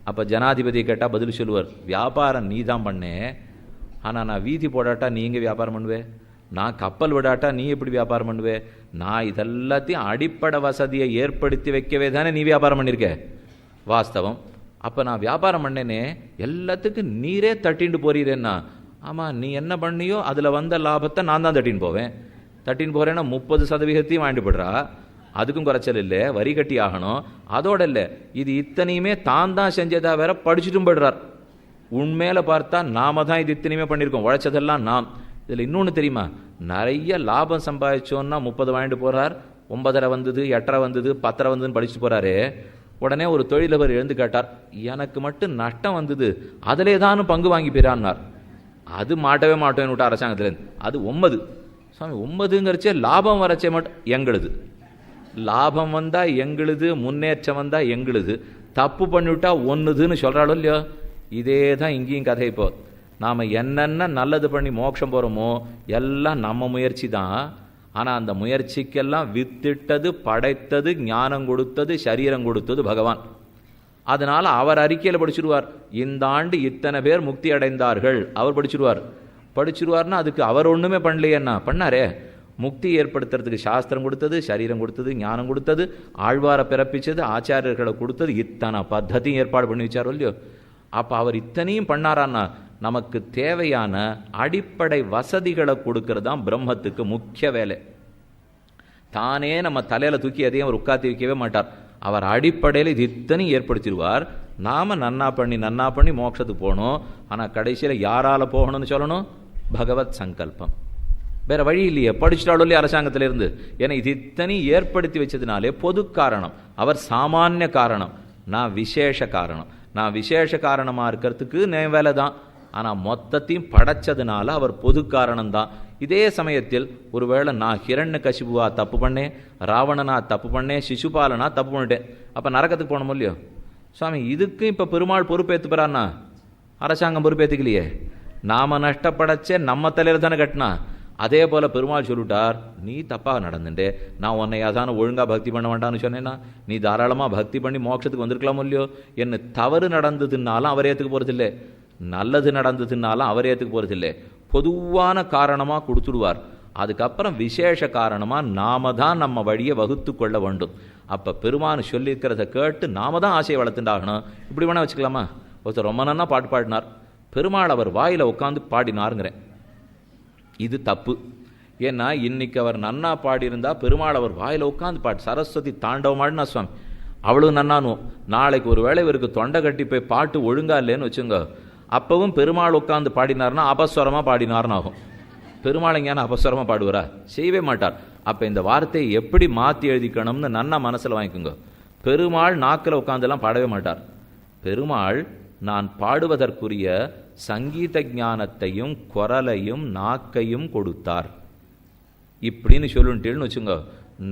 அப்போ ஜனாதிபதியை கேட்டால் பதில் சொல்லுவார், வியாபாரம் நீ தான் பண்ணேன், ஆனால் நான் வீதி போடாட்டா நீ எங்கே வியாபாரம் பண்ணுவேன், நான் கப்பல் விடாட்டா நீ எப்படி வியாபாரம் பண்ணுவே, நான் இதெல்லாத்தையும் அடிப்படை வசதியை ஏற்படுத்தி வைக்கவே தானே நீ வியாபாரம் பண்ணியிருக்க. வாஸ்தவம். அப்போ நான் வியாபாரம் பண்ணேனே, எல்லாத்துக்கும் நீரே தட்டின்னு போறீரேன்னா. ஆமாம், நீ என்ன பண்ணியோ அதில் வந்த லாபத்தை நான் தான் தட்டின்னு போவேன். தட்டின்னு போகிறேன்னா 30% வாங்கிட்டு போடுறா, அதுக்கும் குறைச்சல் இல்லை, வரி கட்டி ஆகணும். அதோட இல்லை, இது இத்தனையுமே தான் தான் செஞ்சதா வேற படிச்சுட்டும் போடுறார். உண்மையில பார்த்தா நாம தான் இது இத்தனையுமே பண்ணியிருக்கோம், உழைச்சதெல்லாம் நாம். இதில் இன்னொன்று தெரியுமா, நிறைய லாபம் சம்பாதிச்சோன்னா 30 வாங்கிட்டு போகிறார், 9.5 வந்தது, 8.5 வந்தது, 10.5 வந்ததுன்னு படிச்சுட்டு போகிறாரு. உடனே ஒரு தொழிலவர் எழுந்து கேட்டார், எனக்கு மட்டும் நஷ்டம் வந்தது, அதிலே தானும் பங்கு வாங்கி போயிறான்னார். அது மாட்டவே மாட்டேன்னு விட்டா அரசாங்கத்துலேருந்து. அது 9 சுவாமி, 9ங்கிறச்சே லாபம் வரச்சே மட்டும் எங்களுது. லாபம் வந்தால் எங்களுது, முன்னேற்றம் வந்தால் எங்களுது, தப்பு பண்ணிவிட்டா ஒன்றுதுன்னு சொல்கிறாளோ இல்லையோ. இதே தான் இங்கேயும் கதை. இப்போ நாம் என்னென்ன நல்லது பண்ணி மோட்சம் போகிறோமோ எல்லாம் நம்ம முயற்சி தான். ஆனால் அந்த முயற்சிக்கெல்லாம் வித்திட்டது, படைத்தது, ஞானம் கொடுத்தது, சரீரம் கொடுத்தது பகவான். அதனால் அவர் அறிக்கையில் படிச்சுடுவார், இந்த ஆண்டு இத்தனை பேர் முக்தி அடைந்தார்கள், அவர் படிச்சுடுவார்னா அதுக்கு அவர் ஒன்றுமே பண்ணலையேன்னா பண்ணாரே. முக்தி ஏற்படுத்துறதுக்கு சாஸ்திரம் கொடுத்தது, சரீரம் கொடுத்தது, ஞானம் கொடுத்தது, ஆழ்வாரை பிறப்பிச்சது, ஆச்சாரியர்களை கொடுத்தது, இத்தனை பத்தத்தையும் ஏற்பாடு பண்ணி வச்சாரோ இல்லையோ. அப்போ அவர் இத்தனையும் பண்ணாரான்னா நமக்கு தேவையான அடிப்படை வசதிகளை கொடுக்கறது தான் பிரம்மத்துக்கு முக்கிய வேலை. தானே நம்ம தலையில் தூக்கி அதையும் அவர் உட்காத்தி வைக்கவே மாட்டார். அவர் அடிப்படையில் இது இத்தனையும் ஏற்படுத்திடுவார். நாம் நன்னா பண்ணி மோட்சத்துக்கு போகணும். ஆனால் கடைசியில் யாரால் போகணும்னு சொல்லணும்? பகவத் சங்கல்பம். வேற வழி இல்லையே. படிச்சுட்டாலும் இல்லையே அரசாங்கத்திலிருந்து. ஏன்னா இது இத்தனையும் ஏற்படுத்தி வச்சதுனாலே பொது காரணம். அவர் சாமானிய காரணம், நான் விசேஷ காரணம். நான் விசேஷ காரணமாக இருக்கிறதுக்கு என் வேலை தான். ஆனால் மொத்தத்தையும் படைச்சதுனால அவர் பொது காரணம்தான். இதே சமயத்தில் ஒருவேளை நான் ஹிரண்யகசிபுவா தப்பு பண்ணேன், ராவணனா தப்பு பண்ணேன், சிசுபாலனா தப்பு பண்ணிட்டேன், அப்போ நரகத்துக்கு போகணும் இல்லையோ. சுவாமி இதுக்கும் இப்போ பெருமாள் பொறுப்பேற்றுப்பறான்னா அரசாங்கம் பொறுப்பேற்றுக்கலையே. நாம் நஷ்டப்படச்சே நம்ம தலையில் தானே கட்டினா. அதே போல் பெருமாள் சொல்லிட்டார், நீ தப்பாக நடந்துட்டே, நான் உன்னை அதான ஒழுங்காக பக்தி பண்ண வேண்டாம்னு சொன்னேன்னா நீ தாராளமாக பக்தி பண்ணி மோட்சத்துக்கு வந்திருக்கலாம் இல்லையோ. என்ன தவறு நடந்ததுனாலும் அவர் ஏற்றுக்க போகிறதில்லை, நல்லது நடந்ததுனாலும் அவர் ஏற்றுக்க போகிறதில்லை. பொதுவான காரணமாக கொடுத்துடுவார். அதுக்கப்புறம் விசேஷ காரணமாக நாம தான் நம்ம வழியை வகுத்து கொள்ள வேண்டும். அப்போ பெருமான் சொல்லியிருக்கிறத கேட்டு நாம தான் ஆசையை வளர்த்துண்டாகணும். இப்படி வேணால் வச்சுக்கலாமா? ஒருத்தர் ரொம்ப நன்னா பாட்டு பாடினார், பெருமாள் அவர் வாயில் உட்காந்து பாடினாருங்கிறேன். இது தப்பு. ஏன்னா இன்னைக்கு அவர் நன்னா பாடியிருந்தா பெருமாள் அவர் வாயில் உட்காந்து பாட்டு சரஸ்வதி தாண்டவமாடினா சுவாமி அவ்வளவு நன்னானும். நாளைக்கு ஒரு வேளை இவருக்கு தொண்டை கட்டி போய் பாட்டு ஒழுங்கா இல்லைன்னு வச்சுங்க, அப்பவும் பெருமாள் உட்காந்து பாடினார்னா அபஸ்வரமாக பாடினார்னு ஆகும். பெருமாள் எங்கேயான அபஸ்வரமாக பாடுவாரா? செய்யவே மாட்டார். அப்போ இந்த வார்த்தையை எப்படி மாற்றி எழுதிக்கணும்னு நன்னா மனசில் வாங்கிக்கோங்க. பெருமாள் நாக்கில் உட்காந்துலாம் பாடவே மாட்டார். பெருமாள் நான் பாடுவதற்குரிய சங்கீத ஞானத்தையும் குரலையும் நாக்கையும் கொடுத்தார் இப்படின்னு சொல்லுன்ட்டேன்னு வச்சுங்க.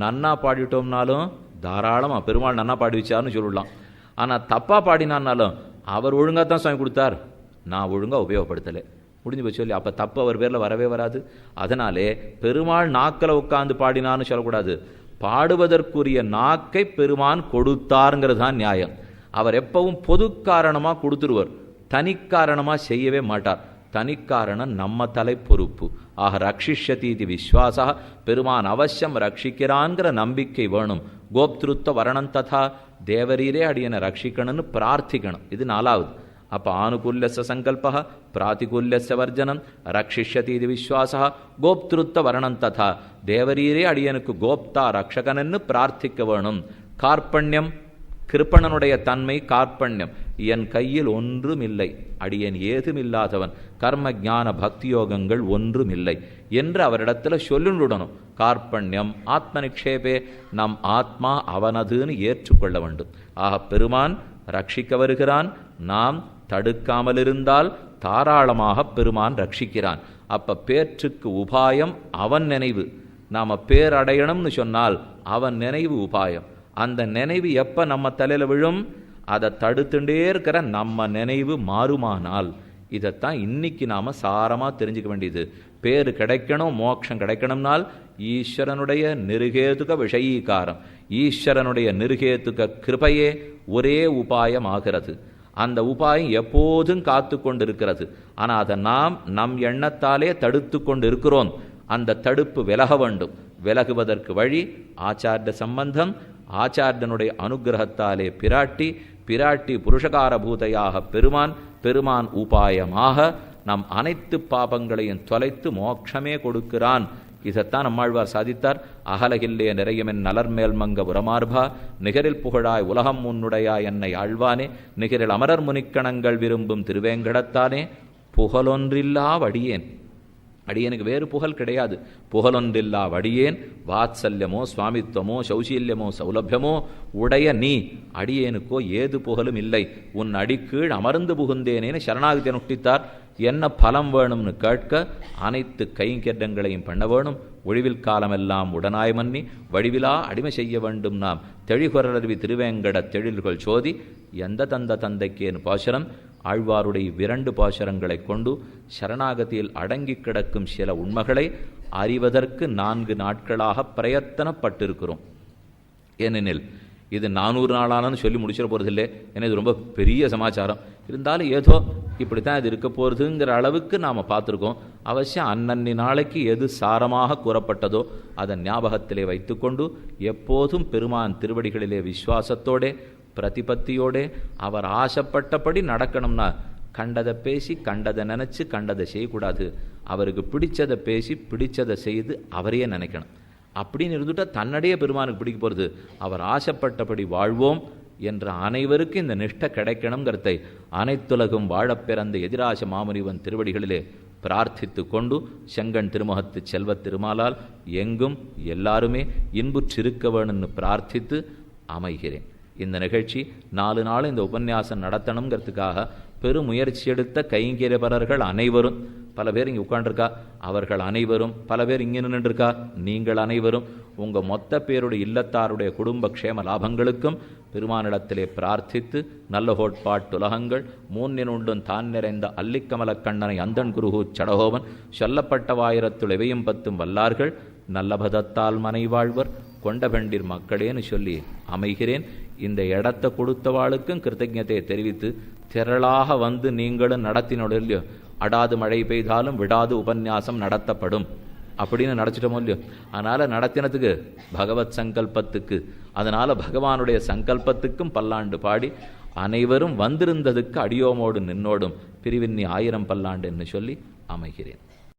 நன்னா பாடிட்டோம்னாலும் தாராளமாக பெருமாள் நன்னா பாடி வச்சார்னு சொல்லலாம். ஆனால் தப்பாக பாடினான்னாலும் அவர் ஒழுங்காக தான் சுவாமி கொடுத்தார், நான் ஒழுங்காக உபயோகப்படுத்தலை, முடிஞ்சு போய் சொல்லி. அப்போ தப்பு அவர் பேரில் வரவே வராது. அதனாலே பெருமாள் நாக்கில் உட்காந்து பாடினான்னு சொல்லக்கூடாது. பாடுவதற்குரிய நாக்கை பெருமான் கொடுத்தாருங்கிறது தான் நியாயம். அவர் எப்பவும் பொது காரணமாக கொடுத்துருவர், தனிக்காரணமாக செய்யவே மாட்டார். தனிக்காரணம் நம்ம தலை பொறுப்பு. ஆக ரக்ஷிஷ்யதி இது விஸ்வாசா, பெருமான் அவசியம் ரட்சிக்கிறான்கிற நம்பிக்கை வேணும். கோப்திருத்த வரணம் ததா, தேவரீரே அடியனை ரட்சிக்கணும்னு பிரார்த்திக்கணும். இது 4வது. அப்போ ஆனுகூல்யஸ்ய சங்கல்ப பிராதிகூல்யஸ்ய வர்ஜனம், ரக்ஷிஷ்யதி இது விஸ்வாசா, கோப்திருத்த வரணம் ததா, தேவரீரே அடியனுக்கு கோப்தா ரக்ஷகனன்னு பிரார்த்திக்க வேணும். கார்பண்யம், கிருப்பணனுடைய தன்மை கார்பண்யம். என் கையில் ஒன்றுமில்லை, அடியேன் ஏதுமில்லாதவன், கர்ம ஞான பக்தியோகங்கள் ஒன்றுமில்லை என்று அவரிடத்தில் சொல்லிவிடணும். கார்பண்யம் ஆத்ம நிக்ஷேபே, நம் ஆத்மா அவனதுன்னு ஏற்றுக்கொள்ள வேண்டும். ஆக பெருமான் ரட்சிக்க வருகிறான், நாம் தடுக்காமல் இருந்தால் தாராளமாக பெருமான் ரட்சிக்கிறான். அப்ப பேற்றுக்கு உபாயம் அவன் நினைவு. நாம பேரடையணும்னு சொன்னால் அவன் நினைவு உபாயம். அந்த நினைவு எப்போ நம்ம தலையில் விழும்? அதை தடுத்துட்டே இருக்கிற நம்ம நினைவு மாறுமானால். இதைத்தான் இன்னைக்கு நாம் சாரமாக தெரிஞ்சுக்க வேண்டியது. பேர் கிடைக்கணும், மோட்சம் கிடைக்கணும்னால் ஈஸ்வரனுடைய நிருகேதுக விஷயீகாரம், ஈஸ்வரனுடைய நிருகேதுக கிருபையே ஒரே உபாயம் ஆகிறது. அந்த உபாயம் எப்போதும் காத்து கொண்டு இருக்கிறது. ஆனால் அதை நாம் நம் எண்ணத்தாலே தடுத்து கொண்டு இருக்கிறோம். அந்த தடுப்பு விலக வேண்டும். விலகுவதற்கு வழி ஆச்சாரிய சம்பந்தம், ஆச்சாரியனுடைய அனுகிரகத்தாலே பிராட்டி, பிராட்டி புருஷகார பூதையாக பெருமான், பெருமான் உபாயமாக நம் அனைத்து பாபங்களையும் தொலைத்து மோட்சமே கொடுக்கிறான். இதைத்தான் நம்மாழ்வார் சாதித்தார். அகலகில்லே நிறையமென் நலர்மேல் மங்க உரமார்பா, நிகரில் புகழாய் உலகம் முன்னுடையா என்னை ஆழ்வானே, நிகரில் அமரர் முனிக்கணங்கள் விரும்பும் திருவேங்கடத்தானே, புகழொன்றில்லா வடியேன். அடியனுக்கு வேறு புகழ் கிடையாது. புகழொன்றில்லா வடியேன் வாத்சல்யமோ சுவாமித்வமோ சௌசீல்யமோ சௌலபியமோ உடைய நீ அடியேனுக்கோ ஏது புகழும் இல்லை. உன் அடிக்கீழ் அமர்ந்து புகுந்தேனேன்னு சரணாகதி அனுஷ்டித்தார். என்ன பலம் வேணும்னு கேட்க அனைத்து கைங்கரியங்களையும் பண்ண வேணும். ஒழிவில் காலமெல்லாம் உடனாய் மன்னி வடிவிலா அடிமை செய்ய வேண்டும் நாம் தெழிகுரலருவி திருவேங்கட தெழில்கள் சோதி எந்த தந்த தந்தைக்கேன் பாசுரம் ஆழ்வாருடைய 2 பாசுரங்களை கொண்டு சரணாகதியில் அடங்கி கிடக்கும் சில உண்மைகளை அறிவதற்கு 4 நாட்களாக பிரயத்தனப்பட்டிருக்கிறோம். ஏனெனில் இது 400 நாளானு சொல்லி முடிச்சிட போகிறதில்லை. ஏன்னா இது ரொம்ப பெரிய சமாச்சாரம். இருந்தாலும் ஏதோ இப்படித்தான் இது இருக்க போகிறதுங்கிற அளவுக்கு நாம் பார்த்துருக்கோம். அவசியம் அன்னன்னி நாளைக்கு எது சாரமாக கூறப்பட்டதோ அதை ஞாபகத்திலே வைத்துக்கொண்டு எப்போதும் பெருமான் திருவடிகளிலே விசுவாசத்தோடே பிரதிபத்தியோடே அவர் ஆசைப்பட்டபடி நடக்கணும்னா கண்டதை பேசி கண்டதை நினச்சி கண்டதை செய்யக்கூடாது. அவருக்கு பிடிச்சதை பேசி பிடிச்சதை செய்து அவரையே நினைக்கணும். அப்படின்னு இருந்துட்டால் தன்னடைய பெருமானுக்கு பிடிக்க போகிறது. அவர் ஆசைப்பட்டபடி வாழ்வோம் என்ற அனைவருக்கும் இந்த நிஷ்டை கிடைக்கணுங்கிறதை அனைத்துலகும் வாழப் பிறந்த எதிராச மாமுனிவன் திருவடிகளிலே பிரார்த்தித்து கொண்டு செங்கண் திருமுகத்து செல்வத் திருமாலால் எங்கும் எல்லாருமே இன்புற்றிருக்க வேணும்னு பிரார்த்தித்து அமைகிறேன். இந்த நிகழ்ச்சி 4 நாள் இந்த உபன்யாசம் நடத்தணுங்கிறதுக்காக பெருமுயற்சி எடுத்த கைங்கரியபரர்கள் அனைவரும், பல பேர் இங்கே உட்காண்டிருக்கா, அவர்கள் அனைவரும், பல பேர் இங்கே நின்றுருக்கா, நீங்கள் அனைவரும் உங்கள் மொத்த பேருடைய இல்லத்தாருடைய குடும்ப க்ஷேம லாபங்களுக்கும் பெருமானிடத்திலே பிரார்த்தித்து நல்ல கோட்பாட்டுலகங்கள் 3 தான் நிறைந்த அல்லிக்கமலக் கண்ணனை அந்தன் குருகு சடகோவன் சொல்லப்பட்ட வாயிரத்துள் எவையும் 10 வல்லார்கள் நல்லபதத்தால் மனை வாழ்வர் கொண்ட பெண்டிர் மக்களேன்னு சொல்லி அமைகிறேன். இந்த இடத்தை கொடுத்தவாளுக்கும் கிருத்தஜத்தை தெரிவித்து திரளாக வந்து நீங்களும் நடத்தினோட இல்லையோ, அடாது மழை பெய்தாலும் விடாது உபன்யாசம் நடத்தப்படும் அப்படின்னு நடச்சிட்டோமோ இல்லையோ. அதனால் நடத்தினத்துக்கு பகவத் சங்கல்பத்துக்கு, அதனால் பகவானுடைய சங்கல்பத்துக்கும் பல்லாண்டு பாடி அனைவரும் வந்திருந்ததுக்கு அடியோமோடு நின்னோடும் பிரிவின்னி 1000 பல்லாண்டு என்று சொல்லி அமைகிறேன்.